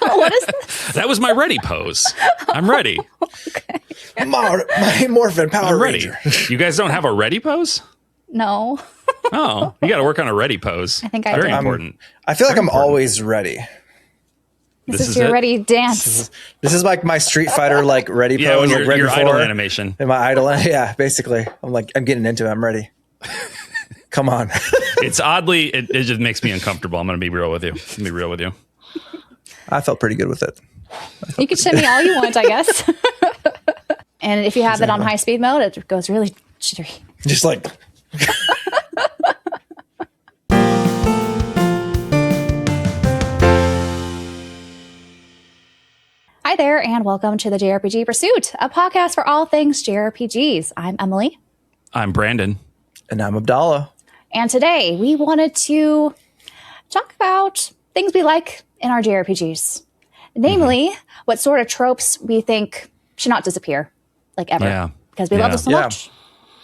What is this? That was my ready pose. I'm ready. Okay. My Morphin Power I'm ready. Ranger. You guys don't have a ready pose? No. Oh, you got to work on a ready pose. I think I Very do. important. I feel like I'm always ready. This is your it? ready dance. This is like my Street Fighter ready pose. Yeah, when like your idle animation. And my idle, yeah, basically. I'm getting into it. I'm ready. Come on. It's oddly, it just makes me uncomfortable. I'm going to be real with you. I felt pretty good with it. You can shimmy all you want, I guess. And if you have it on high speed mode, it goes really jittery. Just like. Hi there, and welcome to the JRPG Pursuit, a podcast for all things JRPGs. I'm Emily. I'm Branden. And I'm Abdallah. And today we wanted to talk about things we like in our JRPGs. Namely, what sort of tropes we think should not disappear, like ever. Yeah. Because we love them so much.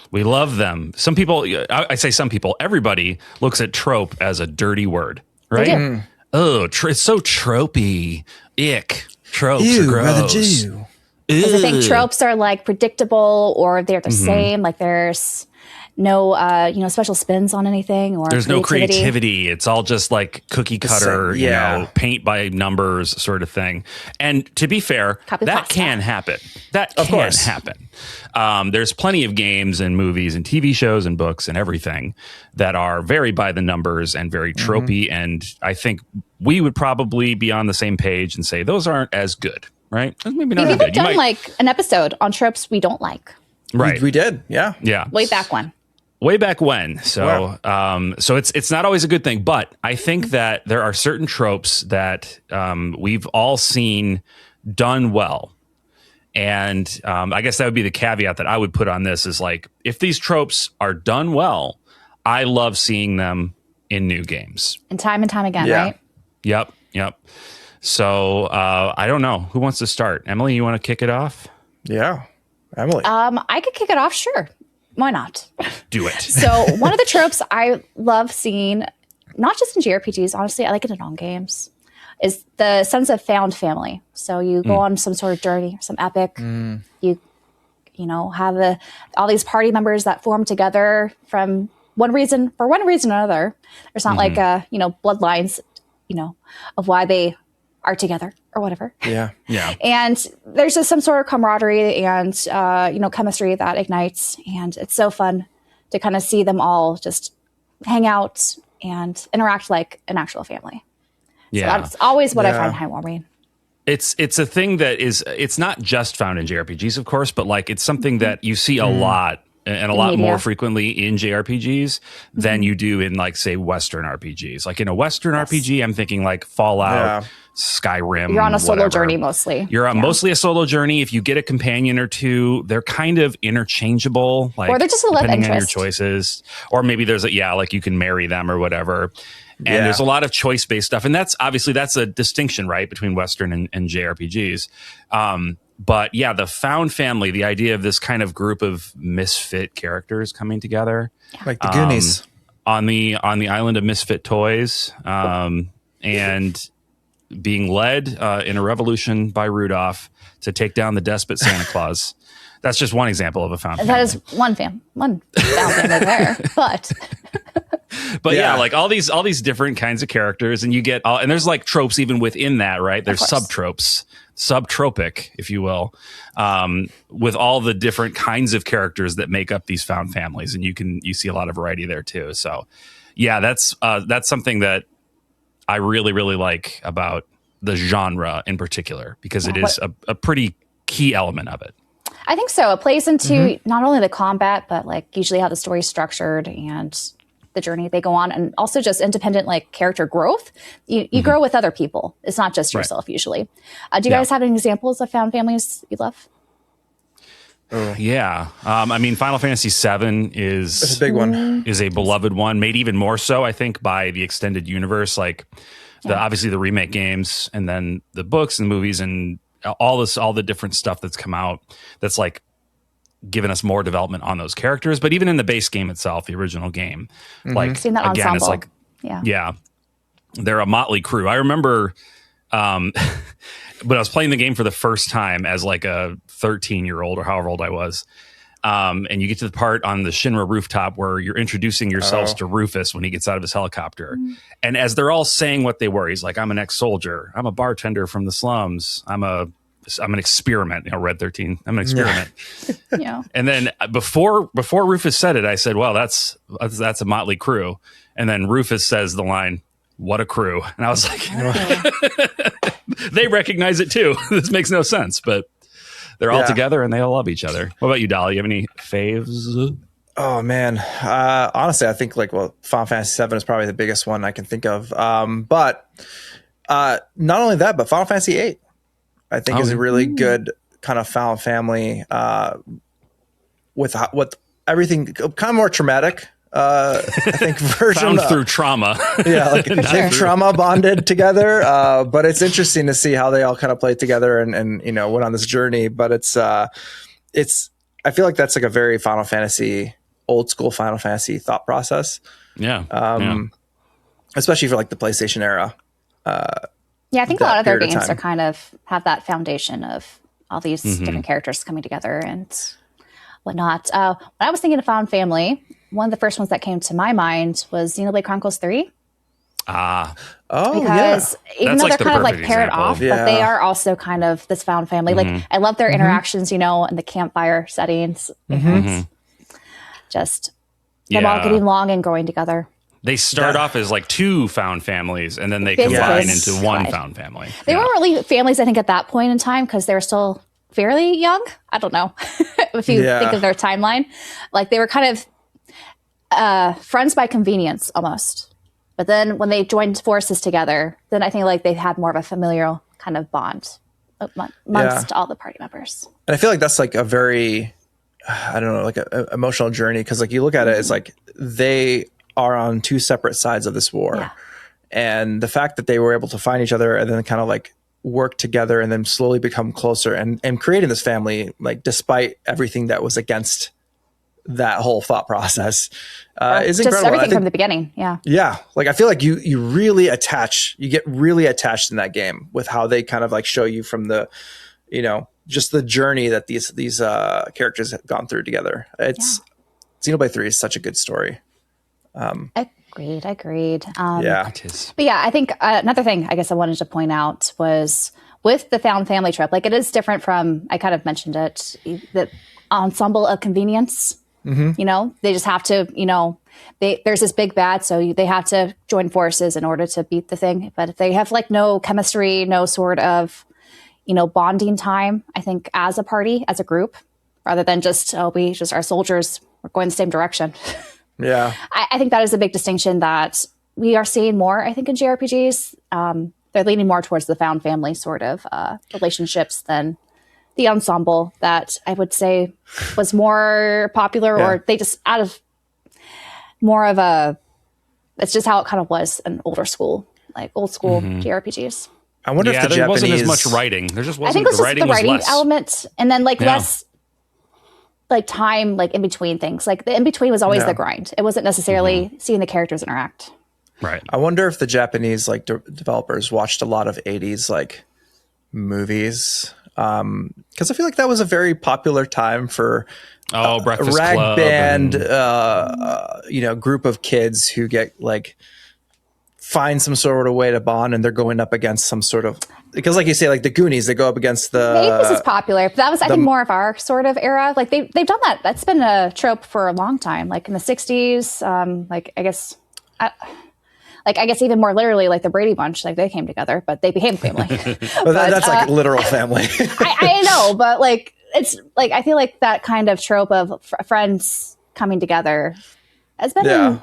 We love them. Some people, I say some people, everybody looks at trope as a dirty word, right? They do. Oh, it's so tropey. Ick. Tropes Ew, are gross. Brother Jew. Because I think tropes are like predictable, or they're the same. Like there's no, special spins on anything, or there's no creativity. It's all just like cookie cutter, paint by numbers sort of thing. And to be fair, that can happen. That can happen. There's plenty of games and movies and TV shows and books and everything that are very by the numbers and very tropey. And I think we would probably be on the same page and say those aren't as good, right? Maybe not as good. We've done like an episode on tropes we don't like. Right. We did. Yeah. Yeah. Way back when. So, so it's not always a good thing, but I think that there are certain tropes that we've all seen done well. And I guess that would be the caveat that I would put on this is like, if these tropes are done well, I love seeing them in new games. And time again, right? Yep. So I don't know. Who wants to start? Emily, you want to kick it off? Yeah. Emily. I could kick it off, sure. Why not? Do it. So one of the tropes I love seeing, not just in JRPGs, honestly, I like it in all games, is the sense of found family. So you go on some sort of journey, some epic. You have all these party members that form together for one reason or another. There's not like bloodlines, of why they are together or whatever. Yeah. And there's just some sort of camaraderie and, chemistry that ignites. And it's so fun to kind of see them all just hang out and interact like an actual family. Yeah. So that's always what I find heartwarming. It's a thing that it's not just found in JRPGs, of course, but like it's something that you see a lot and a lot more frequently in JRPGs than you do in like, say, Western RPGs. Like in a Western RPG, I'm thinking like Fallout, Skyrim. You're on a solo journey mostly. You're on mostly a solo journey. If you get a companion or two, they're kind of interchangeable. Like, or they're just a love depending interest. on your choices. Or maybe there's like you can marry them or whatever. And there's a lot of choice-based stuff. And that's a distinction, right, between Western and JRPGs. But yeah, the found family, the idea of this kind of group of misfit characters coming together. Like the Goonies. On the island of misfit toys. And being led in a revolution by Rudolph to take down the despot Santa Claus. That's just one example of a found family. That is one found family there. But yeah, like all these different kinds of characters, and you get and there's like tropes even within that, right? There's subtropes, subtropic, if you will, with all the different kinds of characters that make up these found families, and you see a lot of variety there too. So yeah, that's something that I really, really like about the genre in particular, because it is a pretty key element of it. I think so. It plays into not only the combat, but like usually how the story's structured and the journey they go on, and also just independent like character growth. You grow with other people. It's not just yourself usually. Do you guys have any examples of found families you love? Yeah. I mean, Final Fantasy VII is a big one. Is a beloved one, made even more so, I think, by the extended universe, like obviously the remake games, and then the books and the movies and all the different stuff that's come out that's like given us more development on those characters. But even in the base game itself, the original game, like seen that again, ensemble. it's like they're a motley crew. I remember But I was playing the game for the first time as like a 13-year-old or however old I was. And you get to the part on the Shinra rooftop where you're introducing yourselves to Rufus when he gets out of his helicopter. And as they're all saying what they were, he's like, I'm an ex-soldier. I'm a bartender from the slums. I'm an experiment. Red 13. I'm an experiment. Yeah. And then before Rufus said it, I said, well, that's a motley crew. And then Rufus says the line, what a crew. And I was like, they recognize it too. This makes no sense, but they're all together and they all love each other. What about you, Dallah? You have any faves? Oh man, honestly, I think Final Fantasy VII is probably the biggest one I can think of. But not only that, but Final Fantasy VIII, I think, is a really good kind of found family with everything kind of more traumatic. I think version found through trauma. Yeah, like they've trauma bonded together. But it's interesting to see how they all kind of played together and went on this journey. But I feel like that's like a very old school Final Fantasy thought process. Yeah. Especially for like the PlayStation era. Yeah, I think a lot of their games are kind of have that foundation of all these different characters coming together and whatnot. When I was thinking of Found Family, one of the first ones that came to my mind was Xenoblade Chronicles 3. Because even though they're kind of like paired off, but they are also kind of this found family. Like I love their interactions, in the campfire settings. Just them all getting along and growing together. They start off as like two found families, and then they combine into one found family. They weren't really families, I think, at that point in time because they were still fairly young. I don't know if you think of their timeline. Like they were kind of friends by convenience almost. But then when they joined forces together, then I think like they had more of a familial kind of bond amongst all the party members. And I feel like that's like a very, I don't know, like an emotional journey. Because like you look at it, it's like they are on two separate sides of this war. Yeah. And the fact that they were able to find each other and then kind of like work together and then slowly become closer and creating this family, like despite everything that was against that whole thought process is incredible. Just everything from the beginning. Yeah. Yeah. Like I feel like you get really attached in that game with how they kind of like show you from the, just the journey that these characters have gone through together. Xenoblade 3 is such a good story. Agreed. It is. But yeah, I think another thing I guess I wanted to point out was with the found family trope, like it is different from, I kind of mentioned it, the ensemble of convenience. They just have to, there's this big bad, so they have to join forces in order to beat the thing. But if they have like no chemistry, no sort of, bonding time, I think as a party, as a group, rather than just, our soldiers, we're going the same direction. Yeah. I think that is a big distinction that we are seeing more, I think, in JRPGs. They're leaning more towards the found family sort of relationships than the ensemble that I would say was more popular, or they just out of more of it's just how it kind of was in old school JRPGs. I wonder if there wasn't as much writing. There just wasn't. I think it was just the writing less. element, and then less like time, like in between things. Like the in between was always the grind. It wasn't necessarily seeing the characters interact. Right. I wonder if the Japanese developers watched a lot of 80s movies. Because I feel like that was a very popular time for Breakfast rag Club band, group of kids who get find some sort of way to bond, and they're going up against some sort of, because like you say, like the Goonies, they go up against the. Maybe this is popular, but that was I think more of our sort of era. Like they've done that. That's been a trope for a long time. Like in the 60s, I guess even more literally, like the Brady Bunch, like they came together, but they became family. but that's like literal family. I know, but it's I feel like that kind of trope of friends coming together has been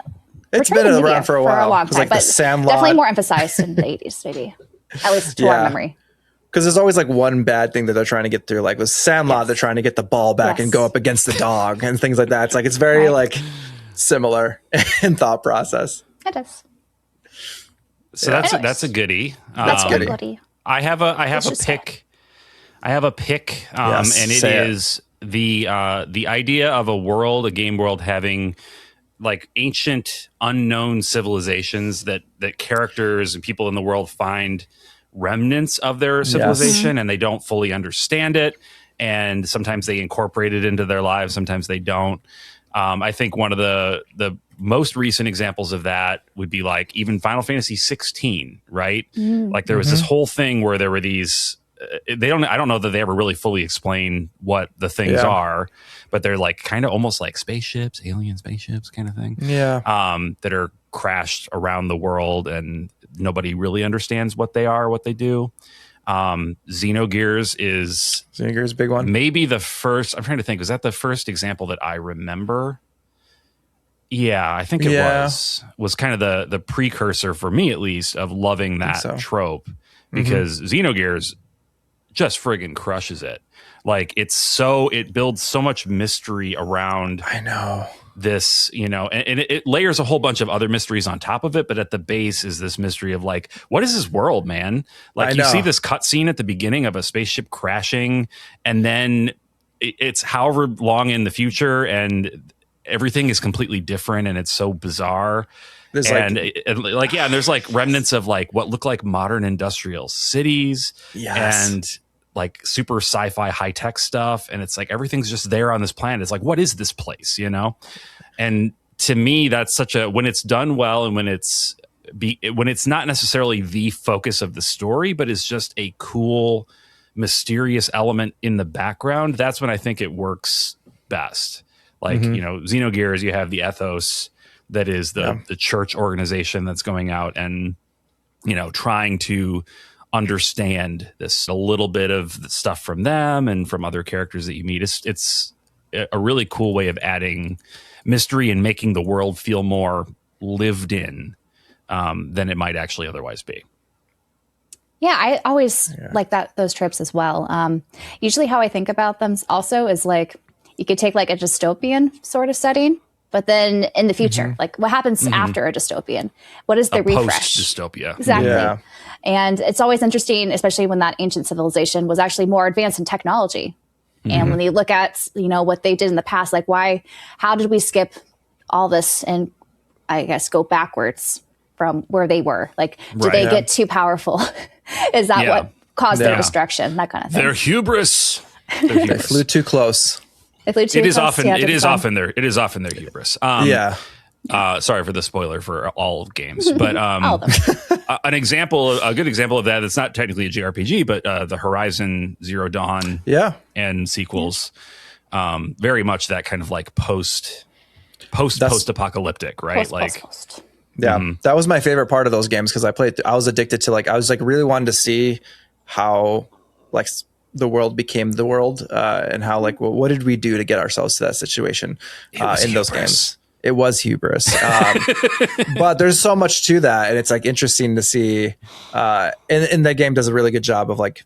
it's been around for a while. For a long time, like but the Sandlot. Definitely more emphasized in the 80s, maybe, at least to our memory. Because there's always one bad thing that they're trying to get through. Like with Sandlot, they're trying to get the ball back and go up against the dog and things like that. It's very similar in thought process. It is. So that's a goodie. That's goodie. I have a pick. I have a pick, and it is the idea of a game world having ancient unknown civilizations that characters and people in the world find remnants of their civilization and they don't fully understand it. And sometimes they incorporate it into their lives. Sometimes they don't. I think one of the most recent examples of that would be like even Final Fantasy 16, right? Like there was this whole thing where there were these, I don't know that they ever really fully explain what the things are, but they're like kind of almost like spaceships, alien spaceships kind of thing. Yeah. That are crashed around the world and nobody really understands what they are, what they do. Xenogears is a big one. Maybe the first, I'm trying to think, was that the first example that I remember? Yeah, I think it was kind of the precursor for me, at least, of loving that trope, because Xenogears just friggin' crushes it. Like it builds so much mystery around this, and it layers a whole bunch of other mysteries on top of it. But at the base is this mystery of like, what is this world, man? Like you see this cutscene at the beginning of a spaceship crashing, and then it's however long in the future, and everything is completely different, and it's so bizarre. There's and there's like remnants of like what look like modern industrial cities, and like super sci-fi high-tech stuff, and it's like everything's just there on this planet. It's like, what is this place, And to me, that's such a, when it's done well, and when it's not necessarily the focus of the story, but it's just a cool, mysterious element in the background, that's when I think it works best. Like, Xenogears, you have the ethos that is the church organization that's going out and, trying to understand this, a little bit of the stuff from them and from other characters that you meet. It's a really cool way of adding mystery and making the world feel more lived in than it might actually otherwise be. Yeah, I always like those tropes as well. Usually how I think about them also is like, you could take like a dystopian sort of setting, but then in the future, like what happens after a dystopian? What is the refresh? Post-dystopia. Exactly. Yeah. And it's always interesting, especially when that ancient civilization was actually more advanced in technology. And when you look at, what they did in the past, like how did we skip all this and I guess go backwards from where they were? Like, did they get too powerful? Is that what caused their destruction? That kind of thing. Their hubris. They flew too close. It is often their hubris. Sorry for the spoiler for all games, but all of them. a good example of that. That's not technically a JRPG, but the Horizon Zero Dawn, and sequels, very much that kind of like post-apocalyptic, right? Post. Yeah, that was my favorite part of those games because I was addicted to I was really wanting to see how like the world became the world and how what did we do to get ourselves to that situation in those games. It was hubris. But there's so much to that. And it's like interesting to see. And that game does a really good job of like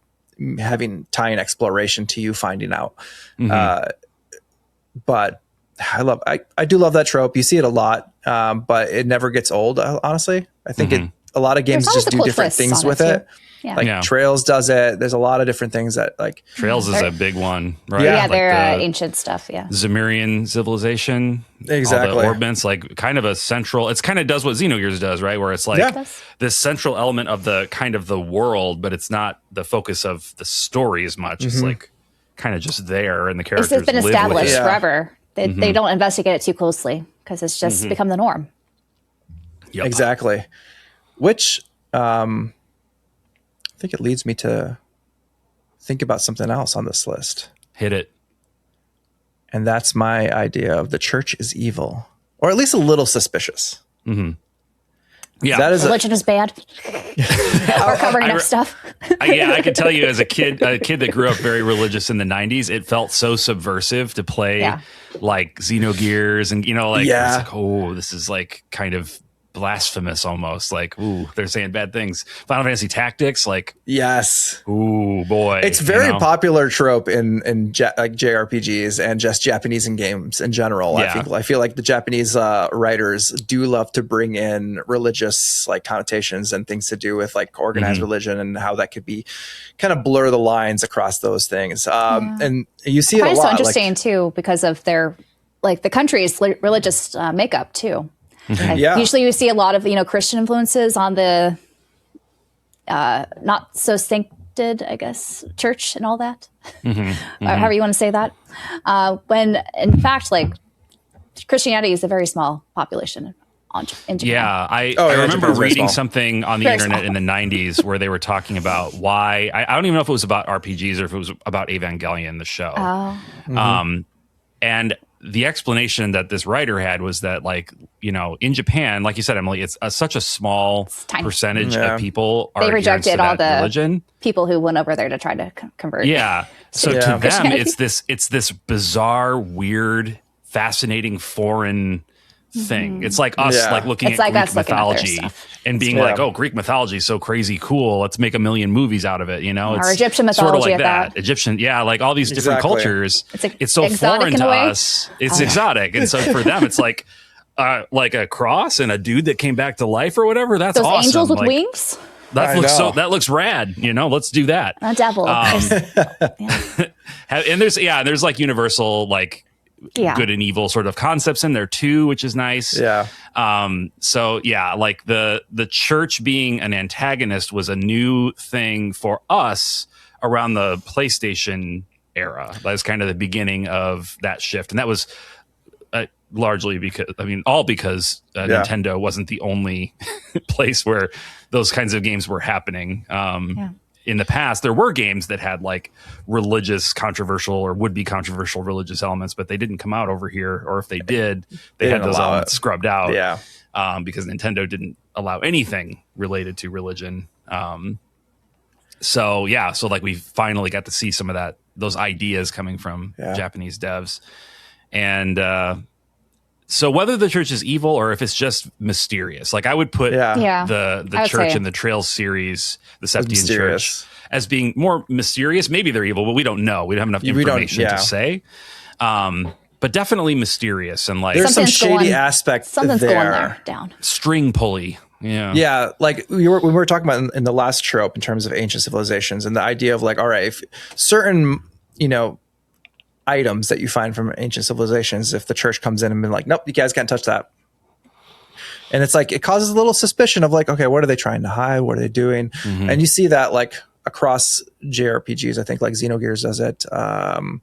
tying exploration to you finding out. But I do love that trope. You see it a lot, but it never gets old, honestly. I think a lot of games just do different things with it. Yeah. Trails does it. There's a lot of different things that like Trails is a big one, right? Yeah, like they're ancient stuff. Yeah, Zemurian civilization, exactly. All the orbments, like kind of a central. It's kind of does what Xenogears does, right? Where it's like this central element of the kind of the world, but it's not the focus of the story as much. It's like kind of just there, and the characters. It's been established forever. They don't investigate it too closely because it's just become the norm. Yep. Exactly. Which. I think it leads me to think about something else on this list. Hit it. And that's my idea of the church is evil, or at least a little suspicious. Yeah, that is religion is bad. Or covering up stuff. I can tell you, as a kid that grew up very religious in the 90s, it felt so subversive to play like Xenogears, and it's like, oh, this is like kind of blasphemous almost, like, ooh, they're saying bad things. Final Fantasy Tactics, like, yes, ooh boy, it's very popular trope in like JRPGs and just Japanese in games in general. I feel like the Japanese writers do love to bring in religious like connotations and things to do with like organized religion and how that could be kind of blur the lines across those things. And you see it a lot. So interesting too because of their like the country's religious makeup too. Usually you see a lot of, Christian influences on the not so sancted, I guess, church and all that, however you want to say that. When in fact, like Christianity is a very small population in Japan. Yeah, I remember reading something on the internet in the 90s where they were talking about why, I don't even know if it was about RPGs or if it was about Evangelion, the show. And the explanation that this writer had was that, like, you know, in Japan, like you said, Emily, it's such a small percentage of people are they rejected all the religion. People who went over there to try to convert. Yeah. So to them, it's this bizarre, weird, fascinating foreign thing. It's like us like looking at Greek mythology and being like, oh, Greek mythology is so crazy cool. Let's make a million movies out of it. You know, it's Egyptian mythology, sort of like that. Egyptian, like all these different cultures. It's so foreign to us. It's exotic, and so for them, it's like a cross and a dude that came back to life or whatever. That's those awesome. Angels with wings. That looks rad. You know, let's do that. A devil. And there's like universal like. Good and evil sort of concepts in there too, which is nice. So like the church being an antagonist was a new thing for us around the PlayStation era. That was kind of the beginning of that shift, and that was largely because Nintendo wasn't the only place where those kinds of games were happening. In the past, there were games that had like religious, controversial or would be controversial religious elements, but they didn't come out over here. Or if they did, they had those elements scrubbed out. Because Nintendo didn't allow anything related to religion. So like we finally got to see some of those ideas coming from Japanese devs. And so whether the church is evil or if it's just mysterious, like I would put the church in the Trails series, the Septian Church, as being more mysterious. Maybe they're evil, but we don't know. We don't have enough information to say. But definitely mysterious, and like there's some shady aspect. Something's going there down. String pulley. Yeah. Like when we were talking about in the last trope in terms of ancient civilizations and the idea of like, all right, if certain, items that you find from ancient civilizations, if the church comes in and been like, nope, you guys can't touch that. And it's like, it causes a little suspicion of like, okay, what are they trying to hide? What are they doing? And you see that like across JRPGs. I think like Xenogears does it. One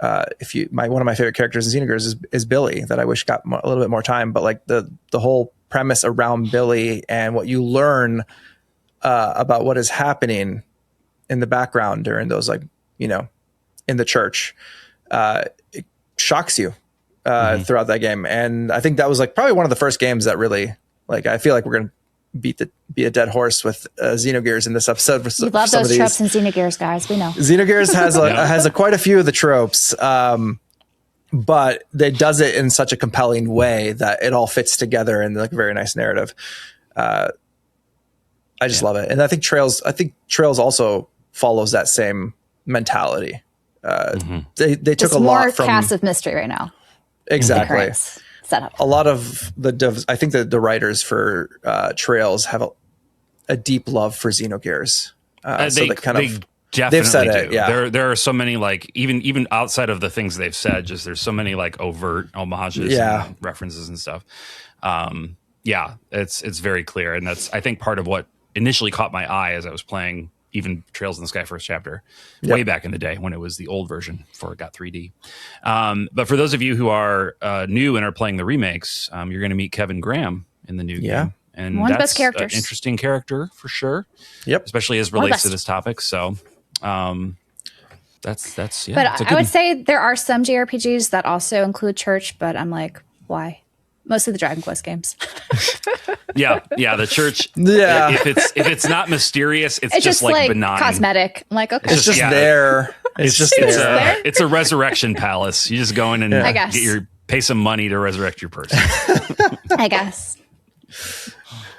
of my favorite characters in Xenogears is Billy, that I wish got a little bit more time, but like the whole premise around Billy and what you learn about what is happening in the background during those, like, in the church, it shocks you throughout that game. And I think that was like probably one of the first games that really, like, I feel like we're going to be a dead horse with Xenogears in this episode. We love those tropes in Xenogears, guys. We know. Xenogears has quite a few of the tropes, but it does it in such a compelling way that it all fits together in like a very nice narrative. I just love it. And I think Trails also follows that same mentality. They took a lot from cast of mystery right now. Exactly. Setup. A lot of the devs, I think that the writers for Trails have a deep love for Xenogears. They've said it. Do. Yeah. There are so many, like, even outside of the things they've said, just there's so many like overt homages and references and stuff. It's very clear, and that's, I think, part of what initially caught my eye as I was playing even Trails in the Sky First Chapter way back in the day when it was the old version before it got 3D. But for those of you who are new and are playing the remakes, you're going to meet Kevin Graham in the new game. And one of the best characters. An interesting character for sure. Yep. Especially as relates to this topic. So that's But I would say there are some JRPGs that also include church, but I'm like, why? Mostly the Dragon Quest games. The church. Yeah. If it's not mysterious, it's just like benign, cosmetic. I'm like, okay, it's just there. It's just there. It's a resurrection palace. You just go in and pay some money to resurrect your person. I guess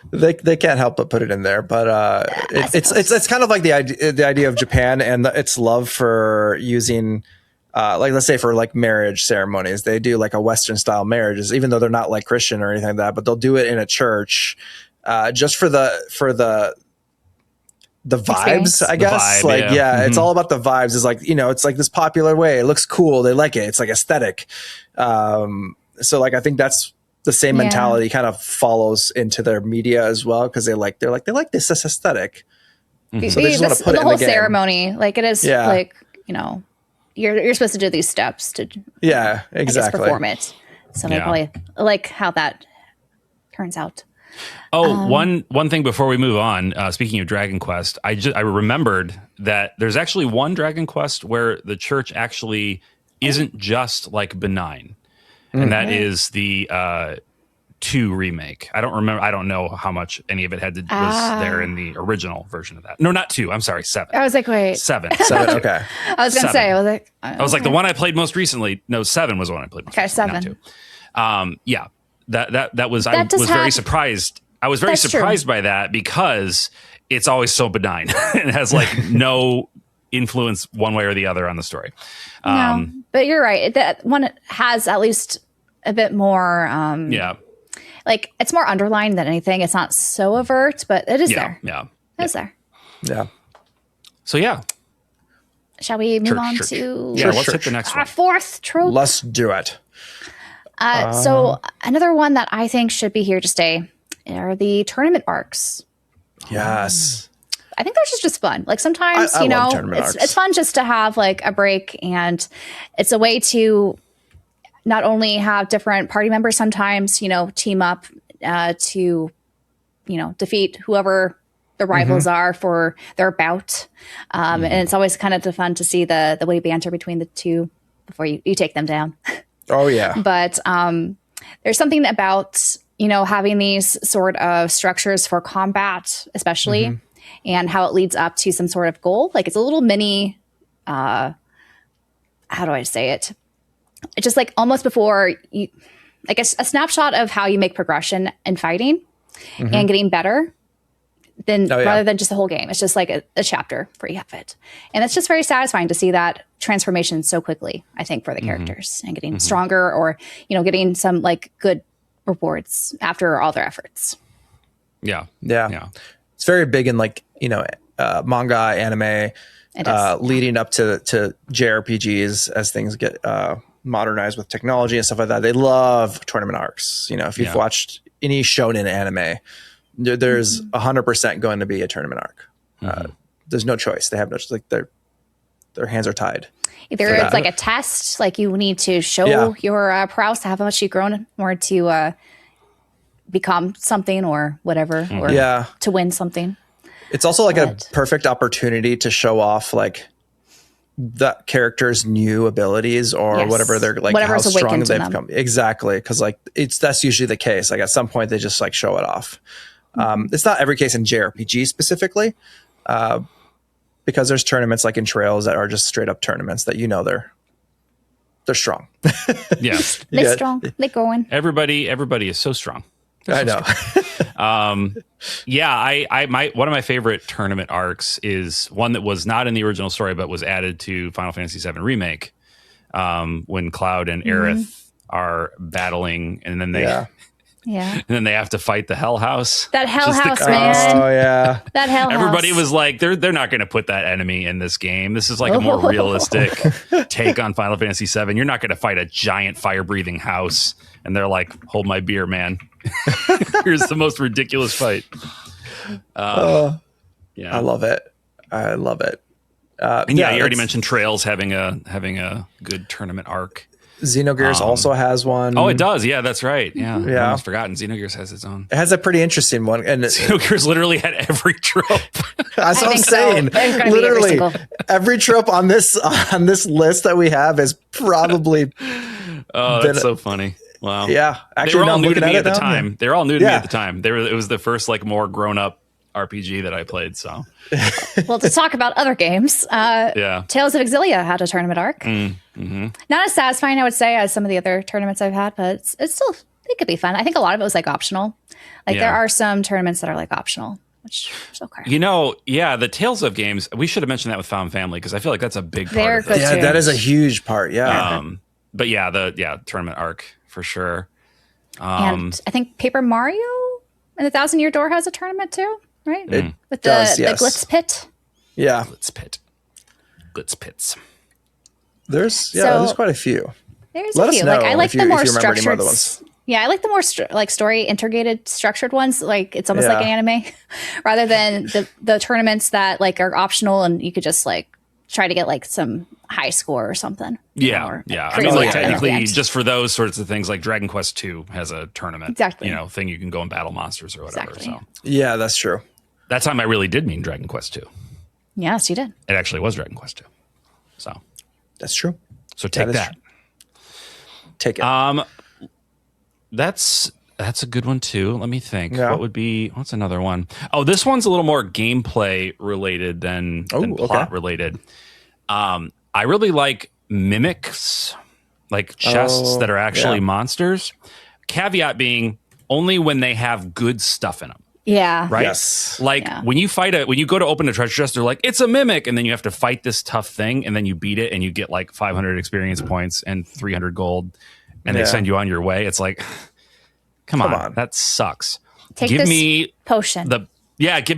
they can't help but put it in there. But it's kind of like the idea of Japan and its love for using. Like, let's say for like marriage ceremonies, they do like a Western style marriages, even though they're not like Christian or anything like that, but they'll do it in a church, just for the vibes, I guess. It's all about the vibes. It's like, it's like this popular way. It looks cool. They like it. It's like aesthetic. So like, I think that's the same mentality kind of follows into their media as well. Cause they're like, this aesthetic. So they just want to put the it in whole the game. ceremony, like it is Yeah. like, you're supposed to do these steps to exactly. perform it. So they probably like how that turns out. Oh, one thing before we move on. Speaking of Dragon Quest, I remembered that there's actually one Dragon Quest where the church actually isn't just like benign, and that is the 2 remake. I don't know how much any of it was there in the original version of that. No, not 2. I'm sorry, 7. I was like, wait, 7. 7. Okay. I was gonna say, I was like the one I played most recently. No, 7 was the one I played most recently. 7. Not 2. Yeah. That was I was very surprised. I was very surprised by that because it's always so benign. It has like no influence one way or the other on the story. No, but you're right. That one has at least a bit more. Like it's more underlined than anything. It's not so overt, but it is there. Yeah, it's there. Yeah. So yeah. Shall we move on to? Yeah, let's hit the next one. Our 4th trope. Let's do it. So another one that I think should be here to stay are the tournament arcs. Yes. I think they're just fun. Like sometimes, I love tournament arcs. It's fun just to have like a break, and it's a way to not only have different party members sometimes, team up to, defeat whoever the rivals are for their bout. And it's always kind of fun to see the witty banter between the two before you take them down. Oh, yeah. But there's something about, having these sort of structures for combat, especially, and how it leads up to some sort of goal. Like it's a little mini, how do I say it? It's just like almost before you, like a snapshot of how you make progression in fighting and getting better rather than just the whole game. It's just like a chapter where you have it. And it's just very satisfying to see that transformation so quickly, I think, for the characters and getting stronger or, getting some like good rewards after all their efforts. Yeah. It's very big in like, manga, anime, leading up to JRPGs as things get modernized with technology and stuff like that. They love tournament arcs. If you've watched any shonen anime, there's 100% going to be a tournament arc. There's no choice. They have no, like their hands are tied. Either it's like a test, like you need to show your prowess, how much you've grown, or to become something or whatever, or to win something. It's also like a perfect opportunity to show off like that character's new abilities or whatever they're like, how strong they've become. Exactly. Cause like that's usually the case. Like at some point they just like show it off. It's not every case in JRPG specifically, because there's tournaments like in Trails that are just straight up tournaments that they're strong. Yeah. They're strong. They're going. Everybody is so strong. I know. One of my favorite tournament arcs is one that was not in the original story, but was added to Final Fantasy VII Remake, when Cloud and Aerith are battling, and then they and then they have to fight the Hell House. That Hell House, man. Oh yeah. That Hell House. Everybody was like, they're not going to put that enemy in this game. This is like a more realistic take on Final Fantasy VII. You're not going to fight a giant fire-breathing house. And they're like, hold my beer, man. Here's the most ridiculous fight. I love it. And you already mentioned Trails having a good tournament arc. Xenogears also has one. Oh, it does. Yeah, that's right. Yeah. Yeah. I almost forgotten. Xenogears has its own. It has a pretty interesting one. And Xenogears literally had every trope. That's what I'm saying. Literally, every trope on this list that we have is probably. Oh, that's so funny. Wow. Yeah. Actually, they were all new to me at the time. Yeah. They were all new to me at the time. It was the first like more grown up RPG that I played. So, well, to talk about other games, Tales of Exilia had a tournament arc. Not as satisfying, I would say, as some of the other tournaments I've had, but it's still, it could be fun. I think a lot of it was like optional. Like there are some tournaments that are like optional, which is okay. The Tales of games, we should have mentioned that with Found Family, because I feel like that's a big part of it. Yeah, that is a huge part. Yeah. But the tournament arc for sure. And I think Paper Mario and the Thousand Year Door has a tournament too, right? It with does, the Glitz Pit. Yeah. Glitz Pits. There's quite a few. There's a few. Like I like the more structured. Yeah, I like the more story integrated, structured ones. Like it's almost like an anime, rather than the tournaments that like are optional and you could just like try to get like some high score or something. Yeah, I mean, like technically, just for those sorts of things, like Dragon Quest II has a tournament, thing you can go and battle monsters or whatever. Exactly. So yeah, that's true. That time I really did mean Dragon Quest II. Yes, you did. It actually was Dragon Quest II. So that's true. So take that. Take it. That's a good one too. Let me think. Yeah. What's another one? Oh, this one's a little more gameplay related than plot related. I really like mimics, like chests that are actually monsters. Caveat being only when they have good stuff in them. Yeah. Right. Yes. Like when you go to open a treasure chest, they're like, it's a mimic. And then you have to fight this tough thing. And then you beat it and you get like 500 experience points and 300 gold. And they send you on your way. It's like, come on. That sucks. Give me potion. Give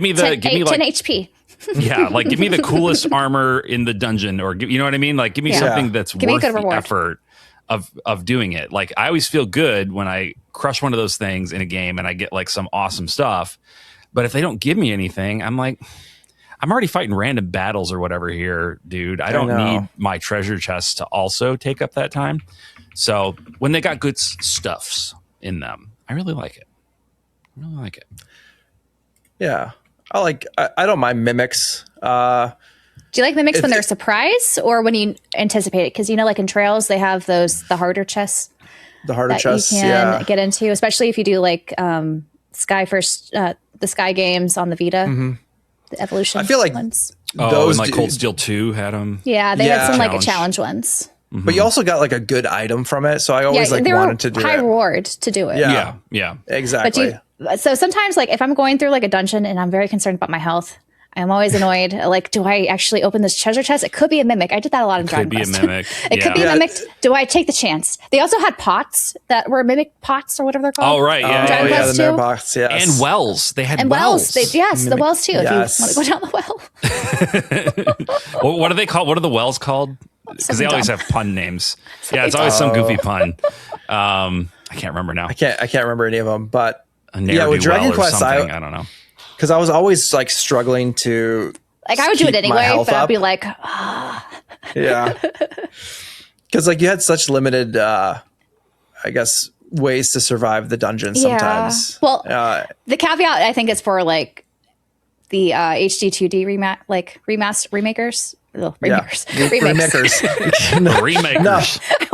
me 10 HP. Yeah, like give me the coolest armor in the dungeon, or you know what I mean? Like give me something that's worth the effort of doing it. Like I always feel good when I crush one of those things in a game and I get like some awesome stuff. But if they don't give me anything, I'm like, I'm already fighting random battles or whatever here, dude. I don't need my treasure chests to also take up that time. So when they got good stuffs in them, I really like it. Yeah. I don't mind mimics. Do you like mimics when they're a surprise or when you anticipate it? Because, like in Trails, they have the harder chests. The harder chests, you can get into, especially if you do like the Sky games on the Vita, the Evolution. I feel like ones. Those and Cold Steel 2 had them. Yeah, they had some like challenge ones. Mm-hmm. But you also got like a good item from it, so I always wanted to do high reward to do it. Yeah, exactly. So sometimes, like if I'm going through like a dungeon and I'm very concerned about my health, I'm always annoyed. Like, do I actually open this treasure chest? It could be a mimic. I did that a lot in Dragon Quest. Could be a mimic. It could be a mimic. Do I take the chance? They also had pots that were mimic pots or whatever they're called. Oh right, Dragon the pots, and wells. They had wells. The wells too. Yes. If you want to go down the well. Well, what are they called? What are the wells called? Because they always have pun names. It's always some goofy pun. I can't remember now. I can't remember any of them. But with Dragon Quest, I don't know. Because I was always like struggling to. Like I would do it anyway, but I'd be like, yeah. Because like you had such limited, I guess, ways to survive the dungeon sometimes. Well, the caveat I think is for like the HD 2D remakers. Remakers. Remakers. No. I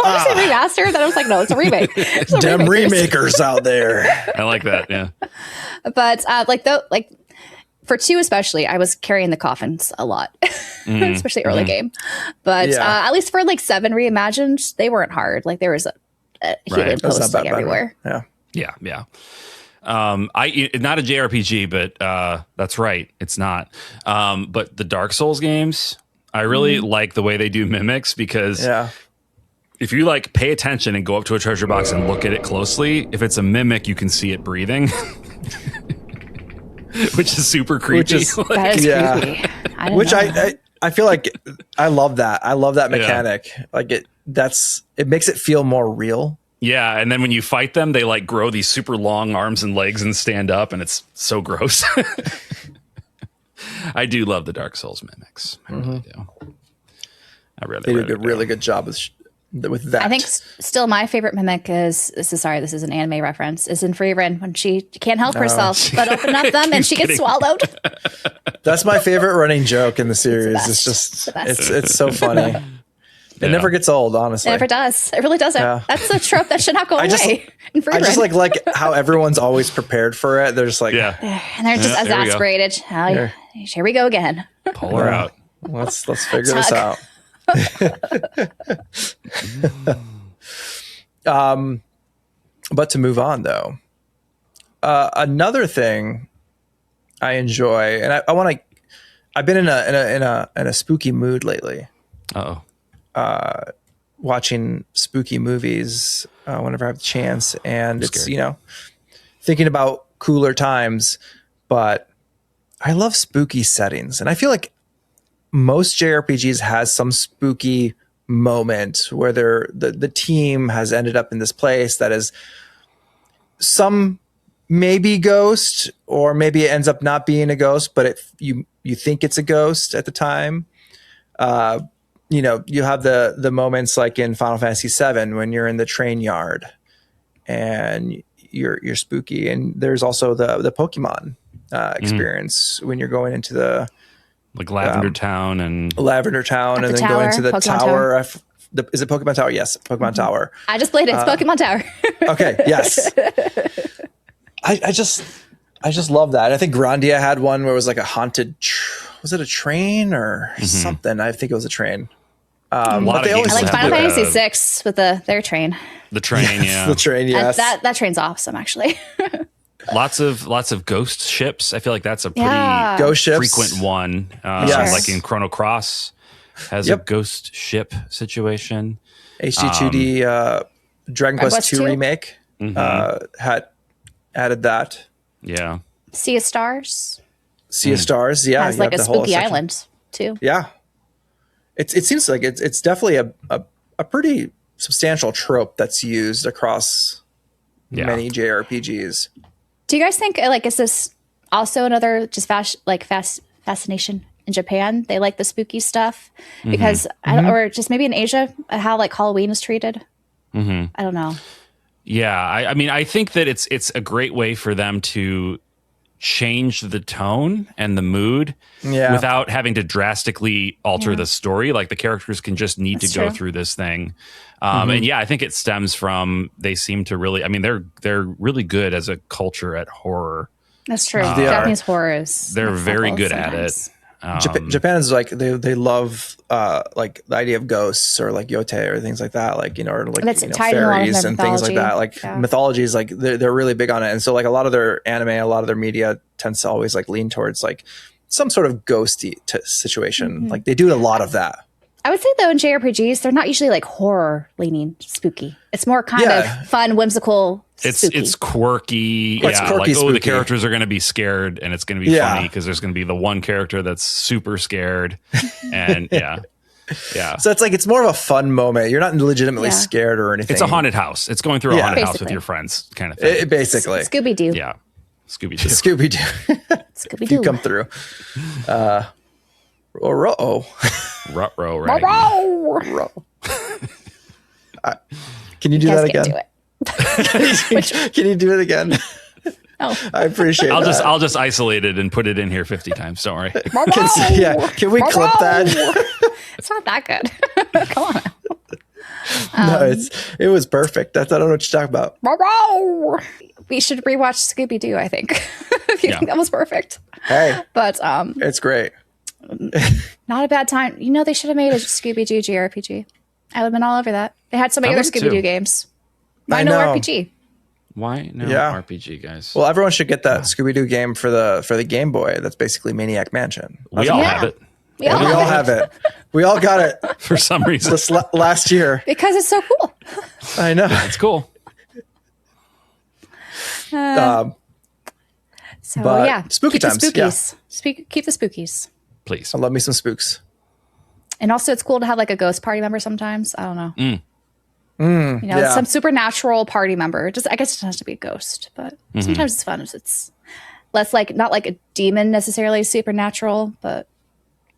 want to say remaster. Then I was like, no, it's a remake. Damn remakers out there. I like that. Yeah. But for 2 especially, I was carrying the coffins a lot, especially early game. But at least for like 7 reimagined, they weren't hard. Like there was a helium post like everywhere. Yeah. Not a JRPG, but that's right. It's not. But the Dark Souls games, I really like the way they do mimics because if you like pay attention and go up to a treasure box and look at it closely, if it's a mimic, you can see it breathing. Which is super creepy. That is creepy. I feel like I love that. I love that mechanic. Like it makes it feel more real. Yeah, and then when you fight them, they like grow these super long arms and legs and stand up, and it's so gross. I do love the Dark Souls mimics. I really do. They do a really good job with that. I think still my favorite mimic is this is an anime reference, is in Frieren when she can't help herself but open up them and she gets swallowed. That's my favorite running joke in the series. It's so funny. It never gets old, honestly. It never does. It really doesn't. That's a trope that should not go away. In Frieren. I just like how everyone's always prepared for it. They're just like, and they're just exasperated. Here we go again. Pull her out. Let's figure this out. But to move on though, another thing I enjoy, and I want to. I've been in a spooky mood lately. Watching spooky movies whenever I have the chance, and it's thinking about cooler times. But I love spooky settings, and I feel like most JRPGs has some spooky moment where the team has ended up in this place that is some maybe ghost, or maybe it ends up not being a ghost, but you think it's a ghost at the time. You know, you have the moments like in Final Fantasy VII when you're in the train yard and you're spooky, and there's also the Pokemon experience when you're going into the like Lavender Town and then going into the Pokemon tower. Is it Pokemon Tower? Yes, Pokemon Tower. I just played it. It's Pokemon Tower. Okay, yes. I just love that. I think Grandia had one where it was like a haunted. Was it a train or something? I think it was a train. A lot of games I like Final Fantasy VI with their train. The train, yeah. The train, yes. That train's awesome, actually. Lots of ghost ships. I feel like that's a pretty ghost ships. frequent one. Yes. Like in Chrono Cross has a ghost ship situation. HD2D Dragon Quest II remake had added that. Yeah. Sea of Stars. Sea of Stars, yeah. Has like a spooky island too. Yeah. It seems like it's definitely a pretty substantial trope that's used across many JRPGs. Do you guys think like is this also another just fascination in Japan? They like the spooky stuff because or just maybe in Asia how like Halloween is treated. I don't know. Yeah, I mean, I think that it's a great way for them to change the tone and the mood without having to drastically alter the story. Like the characters can just need to go through this thing. And I think it stems from they seem to really, I mean, they're really good as a culture at horror. That's true. Japanese horror is they're very good at it. Japan is like they love like the idea of ghosts or like yotei or things like that, like or like fairies and things like that. Like mythology is like they're really big on it, and so like a lot of their anime, a lot of their media tends to always like lean towards like some sort of ghosty situation. Like they do a lot of that. I would say though in JRPGs they're not usually like horror leaning spooky. It's more kind of fun, whimsical. It's quirky. It's quirky, like the characters are going to be scared, and it's going to be funny because there's going to be the one character that's super scared, and So it's like it's more of a fun moment. You're not legitimately scared or anything. It's a haunted house. It's going through a haunted house with your friends, kind of thing. Basically, Scooby Doo. Yeah, Scooby Doo. Scooby Doo. Scooby Doo. You come through. Ruh-roh, right? Can you do that again? Do it. Can you do it again? Oh. I appreciate I'll that. I'll just isolate it and put it in here 50 times. Don't worry. Can we clip that? It's not that good. Come on. No, it was perfect. I don't know what you're talking about. We should rewatch Scooby Doo, I think. If you think that was perfect. Hey. But it's great. Not a bad time. You know, they should have made a Scooby Doo JRPG. I would have been all over that. They had so many other Scooby Doo games. Why no RPG? Why no RPG, guys? Well, everyone should get that Scooby Doo game for the Game Boy. That's basically Maniac Mansion. We all have it. We all have it. We all got it for some reason this last year because it's so cool. I know it's cool. Spooky times. Keep the spookies, please. I love me some spooks. And also, it's cool to have like a ghost party member sometimes. I don't know. Some supernatural party member. I guess it doesn't have to be a ghost, but sometimes it's fun. It's less like not like a demon necessarily supernatural, but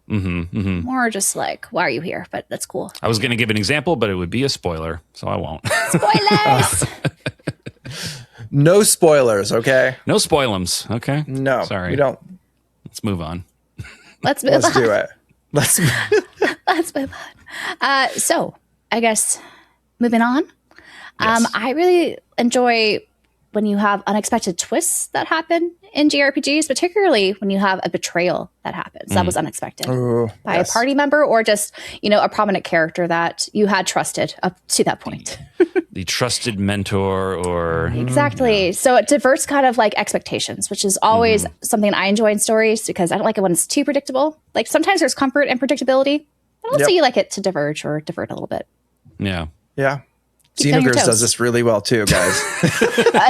more just like, why are you here? But that's cool. I was going to give an example, but it would be a spoiler, so I won't. Spoilers. No spoilers, okay? No spoilums, okay? No, sorry, we don't. Let's move on. Let's do it. Let's move on. So I guess moving on. Yes. I really enjoy when you have unexpected twists that happen in JRPGs, particularly when you have a betrayal that happens that was unexpected by a party member or just, a prominent character that you had trusted up to that point. The trusted mentor or... Exactly. So it diverts kind of like expectations, which is always something I enjoy in stories because I don't like it when it's too predictable. Like sometimes there's comfort and predictability, but also you like it to diverge or divert a little bit. Yeah. Yeah. Xenogears does this really well too, guys.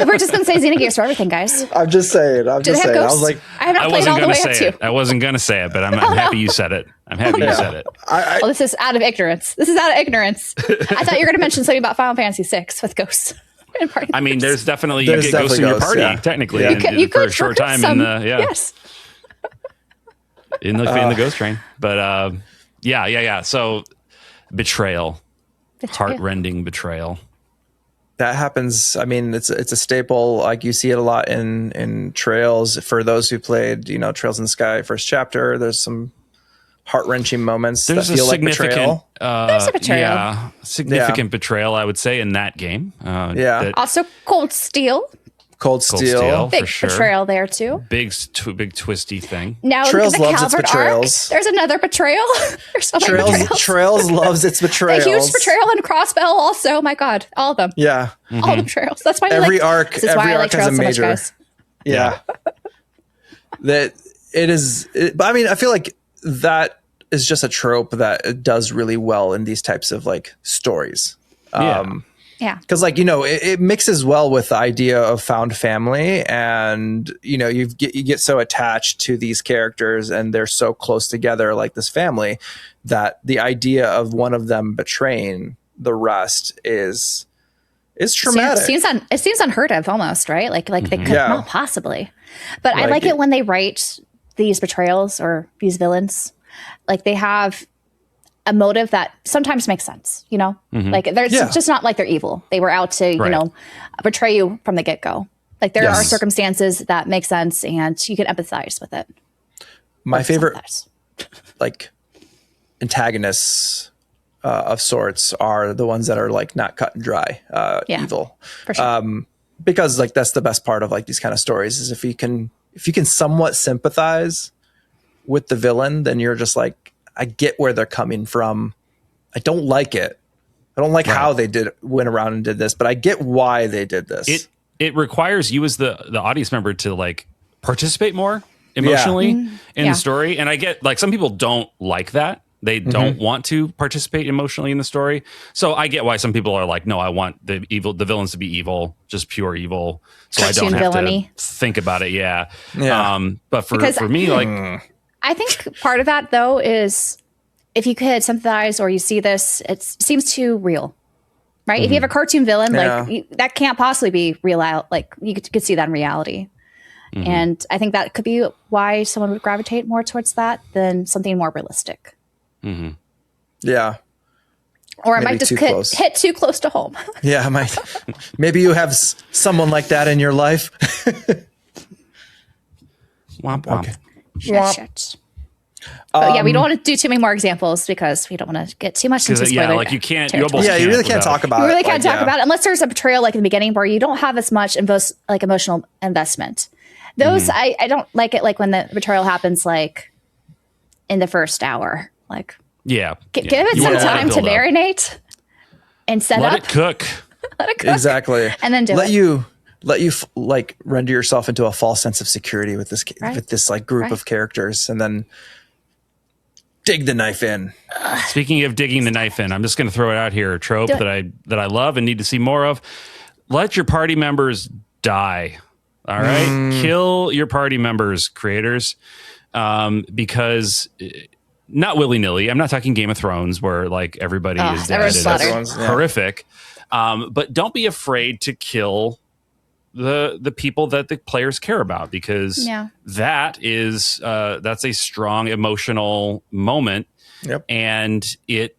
We're just going to say Xenogears for everything, guys. I'm just saying. I was like, I haven't played all the way up to. I wasn't going to say it, but I'm happy you said it. I'm happy you said it. This is out of ignorance. I thought you were going to mention something about Final Fantasy VI with ghosts. I mean, there's definitely you get ghosts in your party technically You for could a short time some, in the yes. in the ghost train. But yeah. So betrayal. Heartrending betrayal. That happens. I mean, it's a staple. Like you see it a lot in Trails. For those who played, Trails in the Sky first chapter, there's some heart-wrenching moments that feel like betrayal. There's a betrayal. Yeah, significant betrayal, I would say, in that game. Also, Cold Steel. Cold Steel, big for sure. Betrayal there too. Big twisty thing. Now Trails the loves Calvert its betrayals. Arc, there's another betrayal. There's so many betrayals. Trails loves its betrayals. A huge betrayal in Crossbell also. My God, all of them. Yeah, all the betrayals. That's why every arc. This is every why I arc like has a Trails major. so much, guys. Yeah, that it is. But I mean, I feel like that is just a trope that does really well in these types of like stories. Yeah. Because it mixes well with the idea of found family, and you get so attached to these characters and they're so close together like this family that the idea of one of them betraying the rest is traumatic. It seems unheard of almost, right? Like they could not possibly. But I like it when they write these betrayals or these villains, like they have a motive that sometimes makes sense, like there's just not like they're evil. They were out to, betray you from the get-go. Like there are circumstances that make sense and you can empathize with it. My favorite like antagonists of sorts are the ones that are like not cut and dry evil. For sure. Because like that's the best part of like these kind of stories is if you can somewhat sympathize with the villain, then you're just like, I get where they're coming from. I don't like it. I don't like how they went around and did this, but I get why they did this. It requires you as the audience member to like participate more emotionally in the story. And I get like some people don't like that. They don't want to participate emotionally in the story. So I get why some people are like, no, I want the villains to be evil, just pure evil. So Cartoon I don't have villainy. to think about it. Yeah. But for me, like, I think part of that, though, is if you could sympathize or you see this, it seems too real, right? If you have a cartoon villain, that can't possibly be real out. Like you could see that in reality. And I think that could be why someone would gravitate more towards that than something more realistic. Yeah. Or it might just hit too close to home. Yeah, maybe you have someone like that in your life. Womp womp. Okay. Shit. But we don't want to do too many more examples because we don't want to get too much into spoiler. Like you can't. You really can't talk about it. You really can't talk about it unless there's a betrayal like in the beginning where you don't have as much emotional investment. Those I don't like it. Like when the betrayal happens, like in the first hour, like give it some time to marinate and set up. Let it cook. Let it cook. Exactly. And then let you like render yourself into a false sense of security with this like group of characters, and then dig the knife in. Speaking of digging the knife in, I'm just going to throw it out here, a trope that I love and need to see more of. Let your party members die. All right, kill your party members, creators, because not willy nilly. I'm not talking Game of Thrones where like everybody is dead. It's horrific. But don't be afraid to kill the people that the players care about, because that is that's a strong emotional moment, and it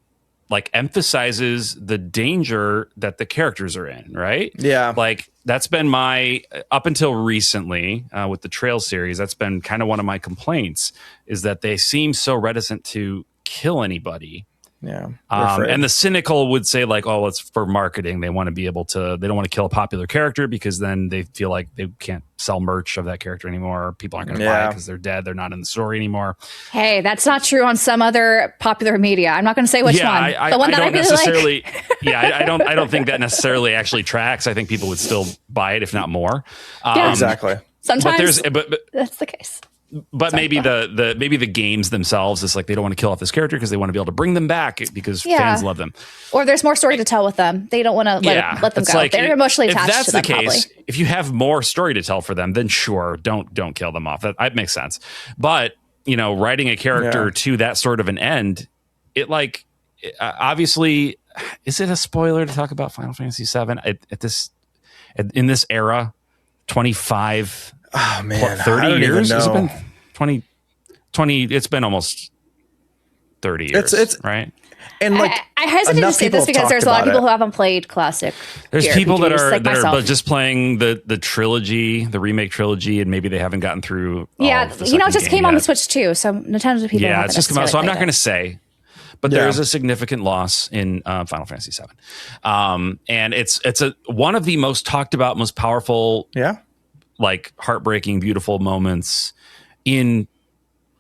like emphasizes the danger that the characters are in, right? Yeah, like that's been my up until recently with the Trail series. That's been kind of one of my complaints, is that they seem so reticent to kill anybody. Yeah. And the cynical would say like, oh, it's for marketing. They want to be able to, they don't want to kill a popular character because then they feel like they can't sell merch of that character anymore. People aren't going to buy it because they're dead. They're not in the story anymore. Hey, that's not true on some other popular media. I'm not going to say which one. The one that I really like. I don't think that necessarily actually tracks. I think people would still buy it, if not more. Exactly. Sometimes but that's the case. But maybe the games themselves is like they don't want to kill off this character because they want to be able to bring them back because fans love them. Or there's more story to tell with them. They don't want to let them go. Like, they're emotionally attached to them. If that's the case, if you have more story to tell for them, then sure, don't kill them off. That makes sense. But writing a character to that sort of an end, it like obviously, is it a spoiler to talk about Final Fantasy VII at this? in this era, 25, oh man, 30 years. Has it been 20? It's been almost 30 years. It's right. And like, I hesitate to say this because there's a lot of people who haven't played classic. There's JRPGs, people that are like but just playing the trilogy, the remake trilogy, and maybe they haven't gotten through. Yeah, it just came on the Switch too, so Nintendo's people. Yeah, it's just come out. So I'm not going to say, but there is a significant loss in Final Fantasy VII, and it's one of the most talked about, most powerful, like heartbreaking, beautiful moments in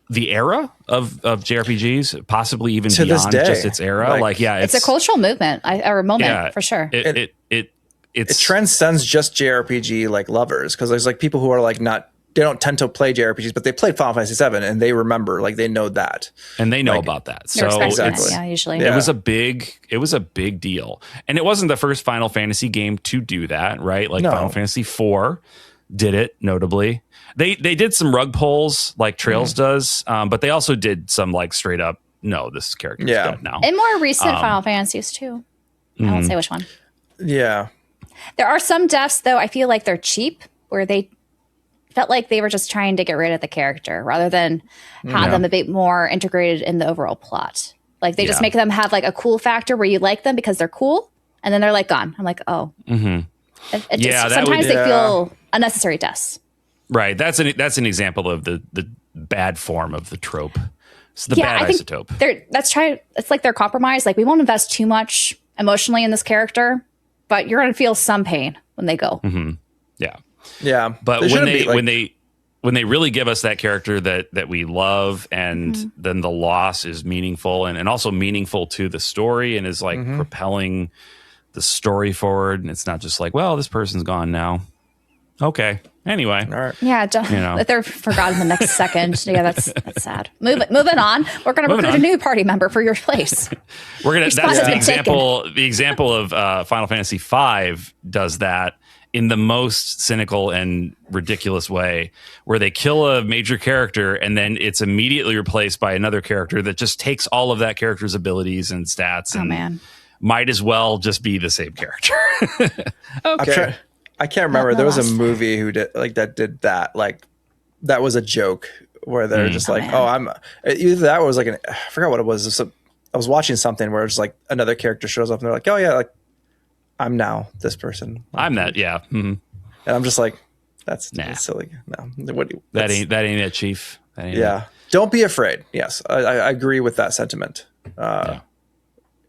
the era of JRPGs, possibly even to beyond just its era. It's a cultural movement or a moment for sure. It transcends just JRPG like lovers, because there's like people who are like they don't tend to play JRPGs, but they played Final Fantasy VII and they remember, like they know that and they know about that. So usually it was a big deal, and it wasn't the first Final Fantasy game to do that, right? Like Final Fantasy IV did it notably. They did some rug pulls like Trails does, but they also did some like straight up, no, this character is dead now. And more recent Final Fantasies too. I won't say which one. Yeah. There are some deaths though, I feel like they're cheap, where they felt like they were just trying to get rid of the character rather than have them a bit more integrated in the overall plot. Like they just make them have like a cool factor where you like them because they're cool, and then they're like gone. I'm like, oh. Sometimes they feel unnecessary deaths. Right. That's an example of the bad form of the trope. It's the bad isotope. It's like they're compromised. Like we won't invest too much emotionally in this character, but you're going to feel some pain when they go. Mm-hmm. Yeah. Yeah. But when they really give us that character that we love, and then the loss is meaningful and also meaningful to the story and is like propelling the story forward. And it's not just like, well, this person's gone now. Okay. Anyway. All right. Yeah. If they're forgotten the next second. Yeah, that's sad. Moving on. We're going to recruit a new party member for your place. That's the example. The example of Final Fantasy V does that in the most cynical and ridiculous way, where they kill a major character and then it's immediately replaced by another character that just takes all of that character's abilities and stats. And might as well just be the same character. Okay. I can't remember. There was a movie who did that. Like that was a joke where they're just like, I'm either that or was like I forgot what it was. I was watching something where it's like another character shows up and they're like, oh yeah, like I'm now this person. I'm that. Yeah. Mm-hmm. And I'm just like, that's silly. No, that ain't it, Chief. That ain't it. Don't be afraid. Yes. I agree with that sentiment.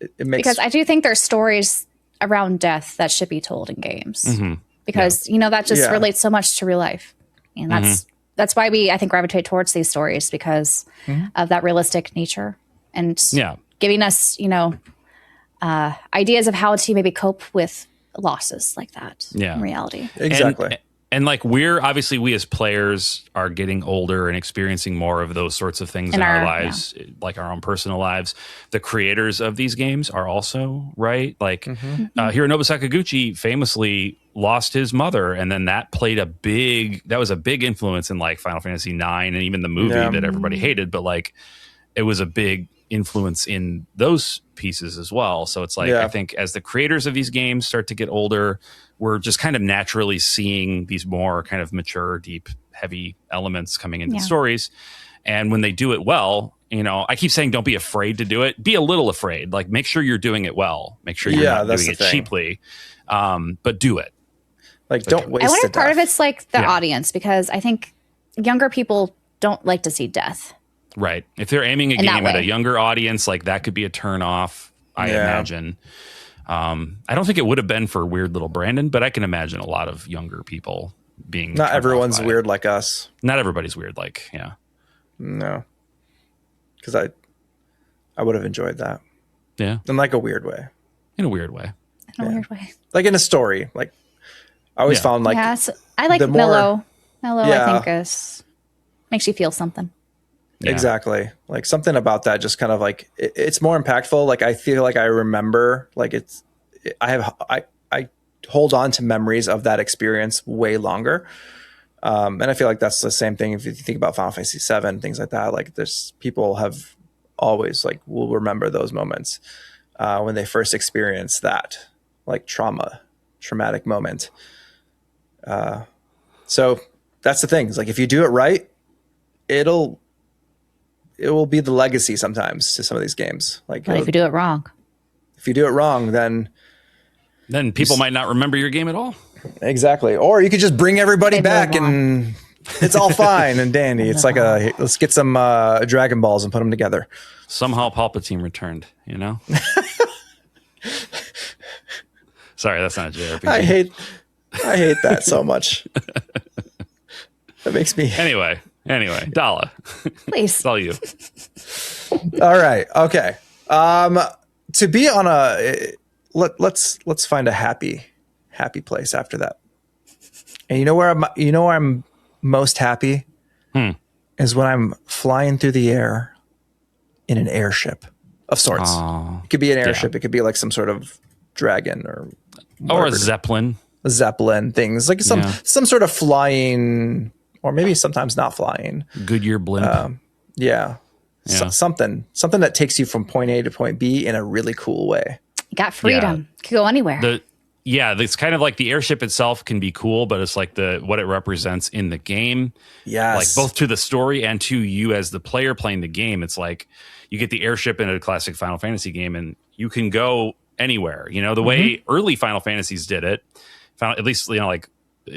It makes, because I do think there's stories around death that should be told in games. Because that just relates so much to real life, and that's why I think gravitate towards these stories, because of that realistic nature and giving us ideas of how to maybe cope with losses like that in reality. Exactly. And like we as players are getting older and experiencing more of those sorts of things in our lives, like our own personal lives. The creators of these games are also, right? Like Hironobu Sakaguchi famously lost his mother, and then that was a big influence in like Final Fantasy IX and even the movie that everybody hated, but like it was a big influence in those pieces as well. So it's like, I think as the creators of these games start to get older, we're just kind of naturally seeing these more kind of mature, deep, heavy elements coming into the stories. And when they do it well, I keep saying don't be afraid to do it. Be a little afraid. Like make sure you're doing it well. Make sure you're not doing it cheaply. But do it. Like don't waste it. I wonder if part of it's like the audience, because I think younger people don't like to see death. Right. If they're aiming a game at a younger audience, like that could be a turn off, I imagine. I don't think it would have been for weird little Branden, but I can imagine a lot of younger people being. Not everyone's weird like us. Not everybody's weird like, No. Because I would have enjoyed that. Yeah. In like a weird way. In a weird way. Like in a story. Like I always found like. Yeah, I like mellow. Mellow, I think makes you feel something. Yeah. Exactly. Like something about that just kind of like it's more impactful. Like I feel like I remember, like I hold on to memories of that experience way longer. And I feel like that's the same thing if you think about Final Fantasy VII, things like that. Like there's people have always like will remember those moments when they first experienced that like traumatic moment. So that's the thing. It's like if you do it right, it will be the legacy sometimes to some of these games. Like But if you do it wrong, then people might not remember your game at all. exactly. Or you could just bring everybody back and it's all fine and dandy. It's like let's get some Dragon Balls and put them together. Somehow Palpatine returned, you know? Sorry, that's not a JRPG. I hate that so much. That makes me. Anyway, Dalla. please. It's all you. All right. Okay. To be on let's find a happy place after that. And you know where I'm most happy is when I'm flying through the air in an airship of sorts. It could be an airship. It could be like some sort of dragon or a Zeppelin. Things like some sort of flying, or maybe sometimes not flying. Goodyear blimp. Something that takes you from point A to point B in a really cool way. You got freedom. You can go anywhere. It's kind of like the airship itself can be cool, but it's like what it represents in the game. Yes. Like both to the story and to you as the player playing the game. It's like you get the airship in a classic Final Fantasy game and you can go anywhere. You know, the way early Final Fantasies did it, at least, you know, like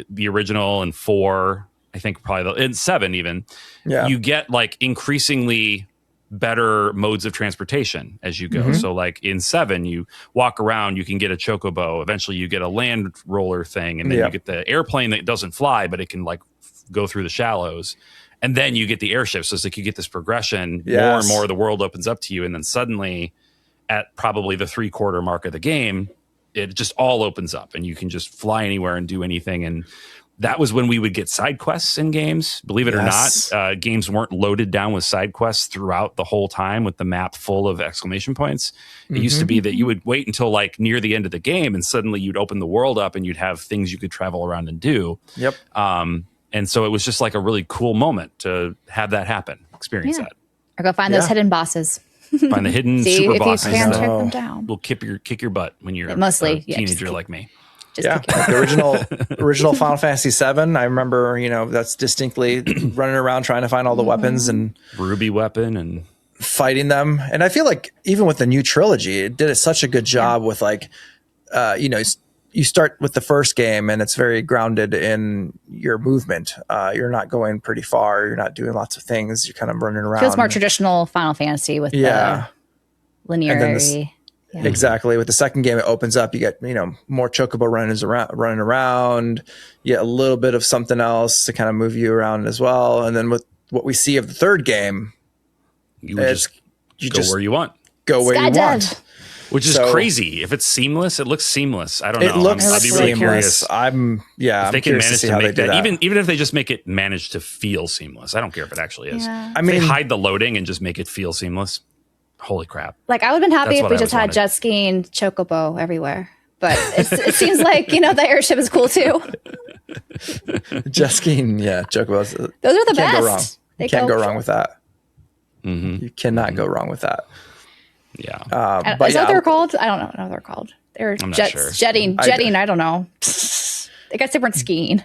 the original and 4, I think probably in 7 even, you get like increasingly better modes of transportation as you go. So like in 7, you walk around, you can get a chocobo. Eventually you get a land roller thing. And then you get the airplane that doesn't fly, but it can like go through the shallows. And then you get the airship. So it's like you get this progression, more and more the world opens up to you. And then suddenly at probably the 3/4 mark of the game, it just all opens up and you can just fly anywhere and do anything. And that was when we would get side quests in games. Believe it or not, games weren't loaded down with side quests throughout the whole time with the map full of exclamation points. It used to be that you would wait until like near the end of the game and suddenly you'd open the world up and you'd have things you could travel around and do. Yep. And so it was just like a really cool moment to have that happen, experience that. Or go find those hidden bosses. Find the hidden super bosses if you can that track them down. will kick your butt when you're Mostly, a teenager like me. Like the original Final Fantasy VII. I remember, that's distinctly running around trying to find all the weapons and Ruby weapon and fighting them. And I feel like even with the new trilogy, it did such a good job with like, you start with the first game and it's very grounded in your movement. You're not going pretty far. You're not doing lots of things. You're kind of running around. Feels more traditional Final Fantasy with the linearity. Exactly. With the second game, it opens up. You get, more chocobo running around. You get a little bit of something else to kind of move you around as well. And then with what we see of the third game, you just go where you want. Go where you want. Which is crazy. If it's seamless, it looks seamless. I don't know. It looks I'd be really curious. If they can manage to make that, that. even if they just manage to feel seamless. I don't care if it actually is. Yeah. I mean, if they hide the loading and just make it feel seamless. Holy crap. Like I would have been happy if we just had jet skiing chocobo everywhere. But it seems like, the airship is cool too. Jet skiing, chocobos. Those are the best. Go wrong. You can't go wrong with that. You cannot go wrong with that. Yeah. Is that what they're called? I don't know what they're called. They're jetting. I don't know. I guess they weren't skiing.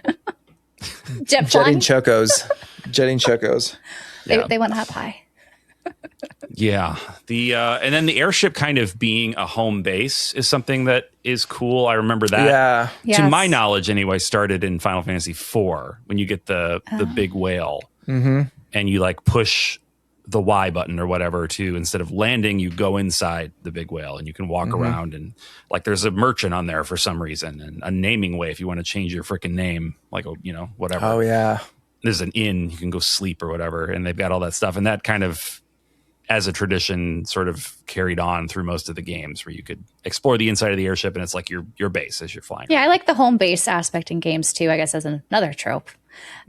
Jetting chocos. They went up high. Yeah. And then the airship kind of being a home base is something that is cool. I remember that. Yeah. Yes. To my knowledge, anyway, started in Final Fantasy IV when you get the big whale and you like push the Y button or whatever to, instead of landing, you go inside the big whale and you can walk around and like there's a merchant on there for some reason and a naming way if you want to change your freaking name, like, whatever. Oh yeah. There's an inn, you can go sleep or whatever. And they've got all that stuff. And that kind of, as a tradition, sort of carried on through most of the games where you could explore the inside of the airship and it's like your base as you're flying. Yeah, I like the home base aspect in games too, I guess, as another trope.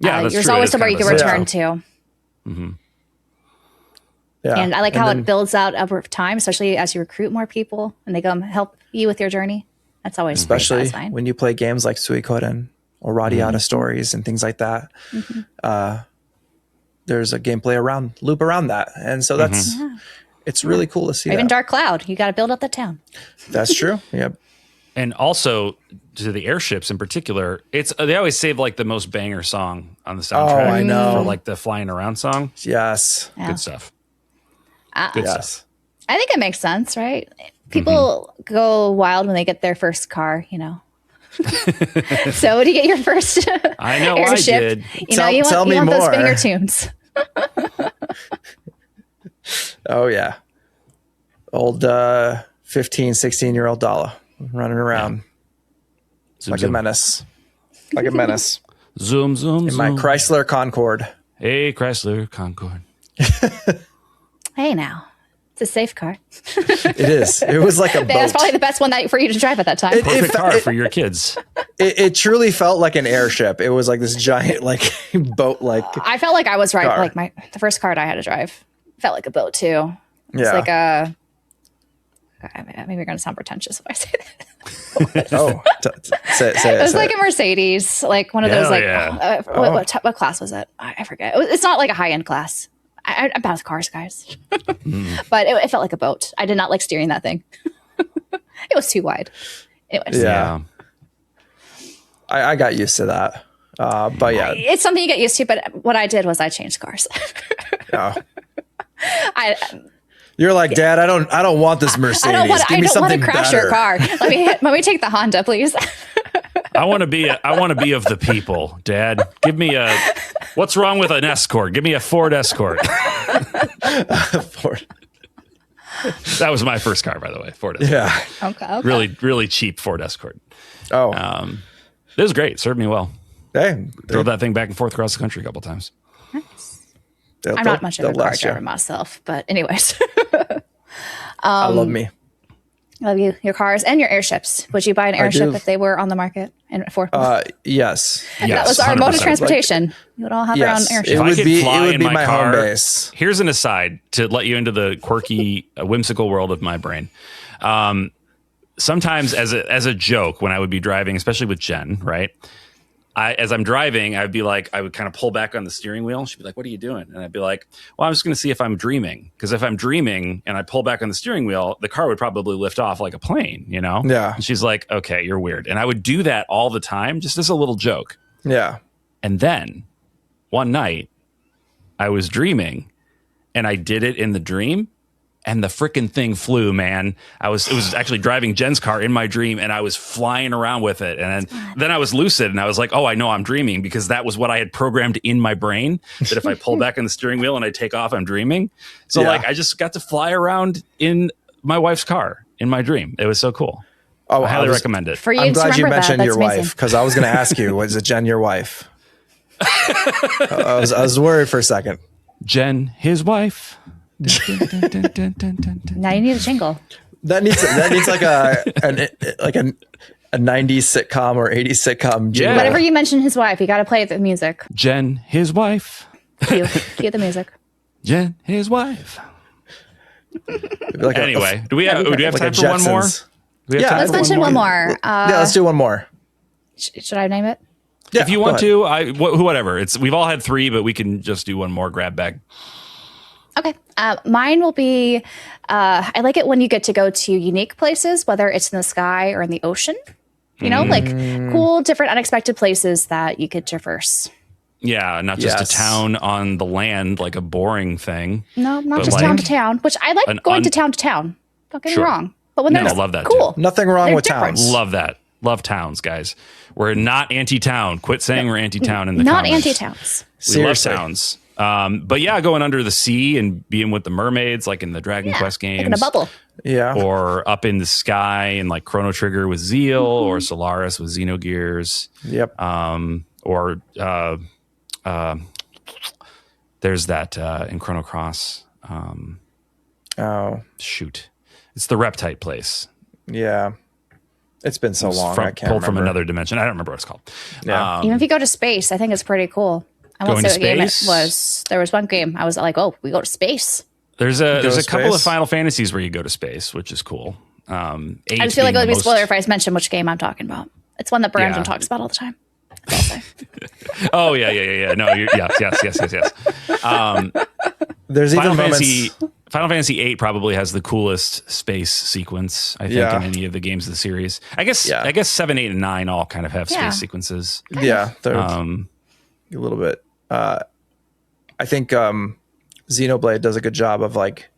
Yeah, that's there's true. always somewhere you can return to. Mm-hmm. Yeah. And I like how it builds out over time, especially as you recruit more people and they come help you with your journey. That's always especially when you play games like Suikoden or Radiata stories and things like that. There's a gameplay loop around that. And so it's really cool to see. Even Dark Cloud, you got to build up the town. That's true. Yep. And also to the airships in particular, they always save like the most banger song on the soundtrack. Oh, I know. For like the flying around song. Yes. Yeah. Good stuff. Good stuff. I think it makes sense, right? People go wild when they get their first car, you know. So when you get your first I know airship, I did. you want those banger tunes. Oh, yeah. Old 15, 16-year-old Dalla running around like a menace. Like a menace. Zoom, zoom, in my Chrysler Concorde. Hey, Chrysler Concorde. Hey, now. It's a safe car. It is. It was like a boat. That's probably the best one for you to drive at that time. Perfect car for your kids. It truly felt like an airship. It was like this giant boat. I felt like I was right. Like the first car I had to drive felt like a boat too. It's like a. Maybe you're going to sound pretentious if I say that. Say it was like a Mercedes, like one of those. Like what class was it? I forget. It's not like a high end class. I'm bad with cars, guys. But it felt like a boat. I did not like steering that thing. It was too wide. Anyways. Yeah. I got used to that. But yeah. It's something you get used to, but what I did was I changed cars. Oh. You're like, Dad, I don't want this Mercedes. I don't want to crash better. your car. Let me take the Honda, please. I want to be of the people, Dad. Give me what's wrong with an Escort? Give me a Ford Escort. Ford. That was my first car, by the way. Ford Escort. Yeah. Okay. Really, really cheap Ford Escort. Oh. It was great. Served me well. Hey, drove that thing back and forth across the country a couple times. Nice. I'm not much of a car driver myself, but anyways. I love me. Love you. Your cars and your airships. Would you buy an airship if they were on the market and affordable? Yes. That was our 100%. Mode of transportation. You would all have our own airship. If I could fly in my car, home base. Here's an aside to let you into the quirky, whimsical world of my brain. Sometimes as a joke, when I would be driving, especially with Jen, right? As I'm driving, I would kind of pull back on the steering wheel. She'd be like, "What are you doing?" And I'd be like, "Well, I'm just going to see if I'm dreaming. Because if I'm dreaming and I pull back on the steering wheel, the car would probably lift off like a plane, you know?" Yeah. And she's like, "Okay, you're weird." And I would do that all the time, just as a little joke. Yeah. And then one night, I was dreaming, and I did it in the dream. And the freaking thing flew, man. It was actually driving Jen's car in my dream, and I was flying around with it. And then I was lucid, and I was like, "Oh, I know I'm dreaming," because that was what I had programmed in my brain, that if I pull back on the steering wheel and I take off, I'm dreaming. So I just got to fly around in my wife's car in my dream. It was so cool. Oh, I highly recommend it. For you I'm glad you mentioned your amazing. wife, because I was going to ask you, was it Jen your wife? I was worried for a second. Jen, his wife. Now you need a jingle. That needs like a 90s sitcom or 80s sitcom jingle. Whenever you mention his wife, you got to play the music. Jen, his wife. Cue the music. Jen, his wife. Anyway, do we have time for one more? Let's mention one more. Let's do one more. Should I name it? Yeah, if you want to, whatever. We've all had 3, but we can just do one more grab bag. Okay. Mine will be, I like it when you get to go to unique places, whether it's in the sky or in the ocean, you know, like cool, different, unexpected places that you could traverse. Yeah. Not just a town on the land, like a boring thing. No, not just town to town, which I like going to town. Don't get me wrong. But when there's love that cool. Too. Nothing wrong with towns. Love that. Love towns, guys. We're not anti-town. Quit saying we're anti-town in the comments. Not anti-towns. We love towns. But yeah, going under the sea and being with the mermaids, like in the Dragon Quest games. Like in a bubble. Yeah. Or up in the sky and like Chrono Trigger with Zeal or Solaris with Xenogears. Yep. There's that in Chrono Cross. Shoot. It's the Reptite place. Yeah. It's been so long. I can't pulled remember. From another dimension. I don't remember what it's called. Yeah. Even if you go to space, I think it's pretty cool. I won't say what game it was. There was one game I was like, "Oh, we go to space." There's a couple of Final Fantasies where you go to space, which is cool. I just feel like it would be a spoiler if I mention which game I'm talking about. It's one that Branden talks about all the time. Oh yeah. No, yes. There's even Final Fantasy VIII probably has the coolest space sequence, I think, in any of the games of the series. I guess 7, 8, and 9 all kind of have space sequences. Yeah, they're a little bit. I think Xenoblade does a good job of like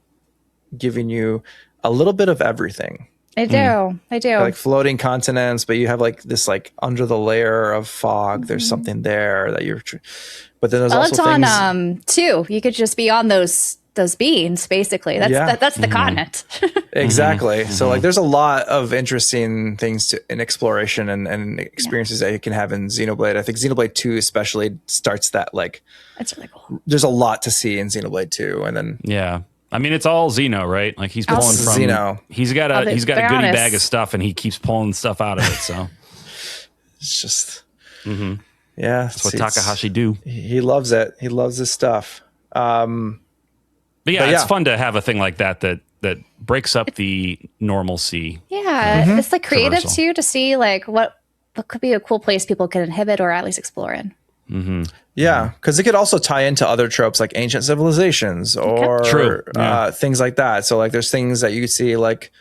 giving you a little bit of everything. I do. Like floating continents, but you have like this like under the layer of fog. There's something there that you're. But then there's also things on 2. You could just be on those beans, basically. That's the continent. Exactly. So like there's a lot of interesting things in exploration and experiences that you can have in Xenoblade. I think Xenoblade 2 especially starts that like. That's really cool. There's a lot to see in Xenoblade 2, and then I mean, it's all Xeno, right? Like he's pulling from Xeno. He's got a goodie bag of stuff, and he keeps pulling stuff out of it. So it's just, that's what Takahashi do. He loves it. He loves his stuff. But it's fun to have a thing like that breaks up the normalcy. Yeah, it's like creative too to see like what could be a cool place people can inhabit or at least explore in. Yeah, because it could also tie into other tropes like ancient civilizations or things like that. So like there's things that you see like,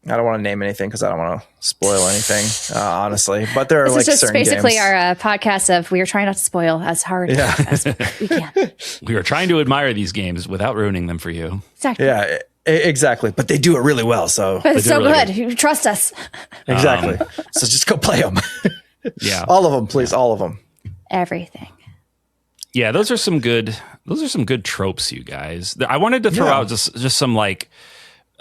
I don't want to name anything because I don't want to spoil anything, honestly. But there are this like is just certain basically games. Our podcast of we are trying not to spoil as hard as we can. We are trying to admire these games without ruining them for you. Exactly. Yeah, exactly. But they do it really well. So it's so really good. You trust us. Exactly. So just go play them. Yeah, all of them, please. All of them. Everything. Yeah, those are some good tropes, you guys. I wanted to throw out just some like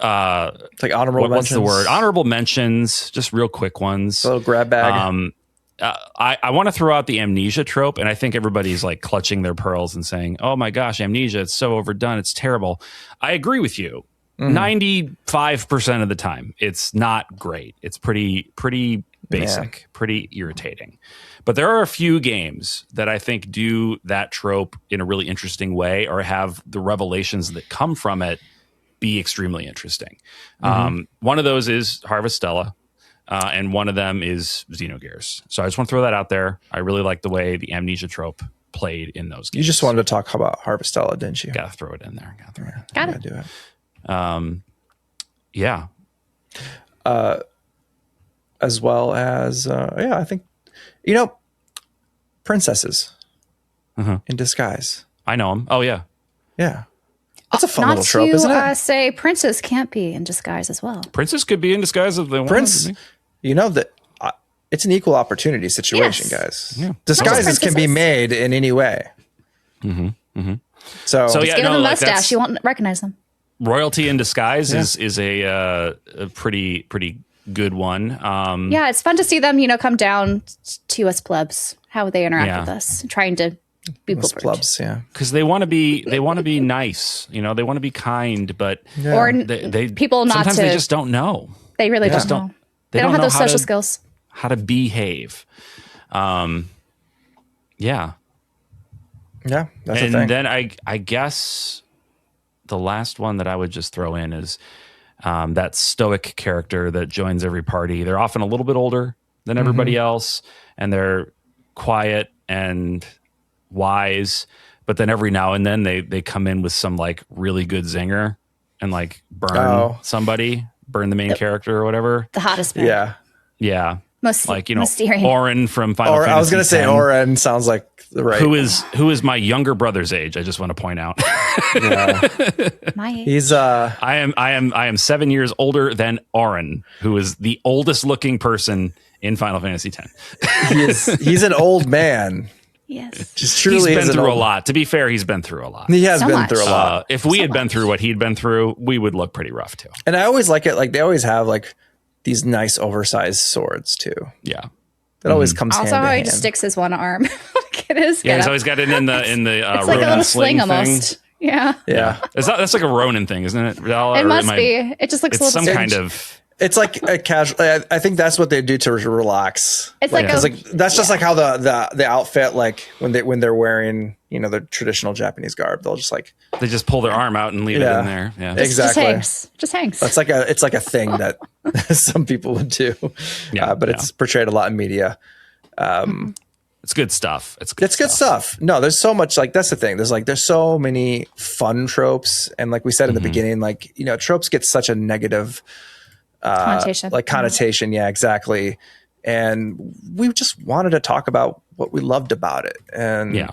honorable mentions. What's the word? Honorable mentions, just real quick ones. A little grab bag. I want to throw out the amnesia trope, and I think everybody's like clutching their pearls and saying, "Oh my gosh, amnesia! It's so overdone. It's terrible." I agree with you. 95% of the time, it's not great. It's pretty basic, pretty irritating. But there are a few games that I think do that trope in a really interesting way, or have the revelations that come from it be extremely interesting. One of those is Harvestella, and one of them is Xenogears. So I just want to throw that out there. I really like the way the amnesia trope played in those games. You just wanted to talk about Harvestella, didn't you? Gotta throw it in there. Got it. Do it. As well as, I think, princesses in disguise. I know them. Oh, yeah. Yeah. That's a fun little trope, isn't it? Say princes can't be in disguise as well. Princes could be in disguise if they want. Prince, that it's an equal opportunity situation, guys. Yeah. Disguises can be made in any way. So give them a mustache, you won't recognize them. Royalty in disguise is a pretty good one. It's fun to see them, come down to us plebs, how they interact with us, trying to be plebs, because they want to be nice, they want to be kind, but or they people not sometimes to, they just don't know. They really don't know. They don't have those social skills. How to behave. Yeah, that's the thing. And then I guess the last one that I would just throw in is that stoic character that joins every party. They're often a little bit older than everybody else, and they're quiet and wise, but then every now and then they come in with some like really good zinger and like burn the main character or whatever. The hottest man. Yeah. Most like, Mysterian. Orin from Final Fantasy. I was going to say Orin sounds like right. Who is my younger brother's age? I just want to point out. My age. He's I am 7 years older than Orin, who is the oldest looking person in Final Fantasy X. He's an old man. Yes. Just truly he's been through a lot. To be fair, he's been through a lot. He has been through a lot. If we had been through what he'd been through, we would look pretty rough too. And I always like it. Like they always have like these nice oversized swords too. Yeah. That always comes hand also in how he hand. just sticks his one arm. He's always got it in the it's Ronin like a little sling almost. thing. Yeah. That's like a Ronin thing, isn't it? It must be. It just looks a little some kind of. It's like a casual. I think that's what they do to relax. It's that's just like how the outfit, like when they're wearing the traditional Japanese garb, they'll just like they just pull their arm out and leave it in there. Yeah, exactly. Just hangs. It's like a thing that some people would do. But it's portrayed a lot in media. It's good stuff. It's good stuff. No, there's so much, like, that's the thing. There's so many fun tropes. And like we said in the beginning, like, tropes get such a negative connotation. Yeah, exactly. And we just wanted to talk about what we loved about it and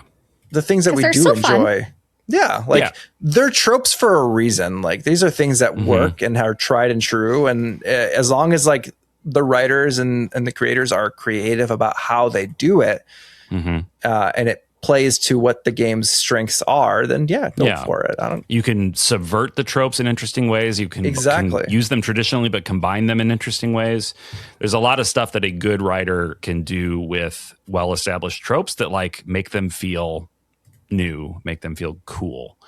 the things that we do enjoy. Fun. Yeah. Like they're tropes for a reason. Like these are things that work and are tried and true. And as long as like the writers and the creators are creative about how they do it, and it plays to what the game's strengths are, then go for it. You can subvert the tropes in interesting ways. You can use them traditionally, but combine them in interesting ways. There's a lot of stuff that a good writer can do with well-established tropes that like make them feel new, make them feel cool.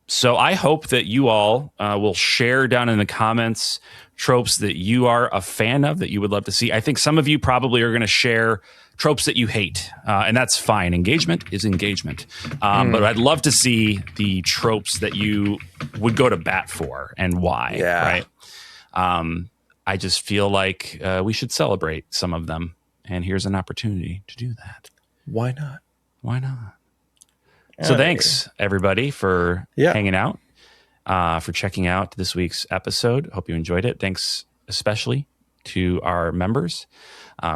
So I hope that you all will share down in the comments tropes that you are a fan of, that you would love to see. I think some of you probably are going to share tropes that you hate, and that's fine. Engagement is engagement. But I'd love to see the tropes that you would go to bat for and why. Right? I just feel like we should celebrate some of them, and here's an opportunity to do that. Why not? Why not? So thanks, everybody, for hanging out, for checking out this week's episode. Hope you enjoyed it. Thanks especially to our members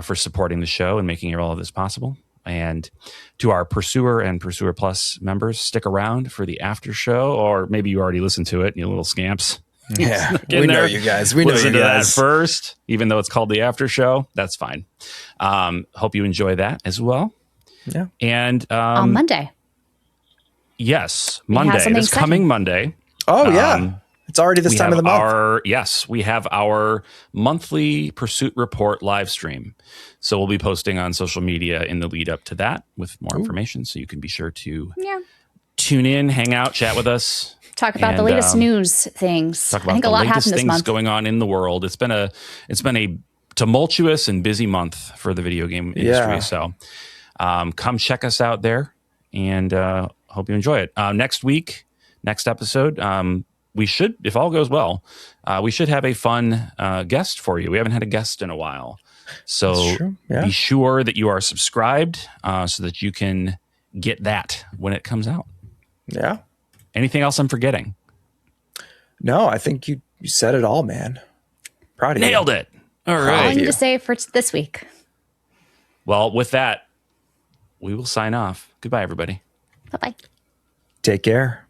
for supporting the show and making all of this possible. And to our Pursuer and Pursuer Plus members, stick around for the after show, or maybe you already listened to it, you little scamps. Yeah, we know you guys. We know you guys. Listen to that first, even though it's called the after show. That's fine. Hope you enjoy that as well. Yeah. And on Monday. Yes, Monday. This coming Monday. Oh, yeah. It's already this time of the month. We have our monthly Pursuit Report live stream. So we'll be posting on social media in the lead up to that with more information. So you can be sure to tune in, hang out, chat with us. Talk about the latest news things. Talk about the latest things going on in the world. It's been a tumultuous and busy month for the video game industry. So come check us out there, and hope you enjoy it. Next episode, we should, if all goes well, we should have a fun guest for you. We haven't had a guest in a while. So be sure that you are subscribed so that you can get that when it comes out. Yeah. Anything else I'm forgetting? No, I think you said it all, man. Proud of you. Nailed it. All right. All I need to say for this week. Well, with that, we will sign off. Goodbye, everybody. Bye-bye. Take care.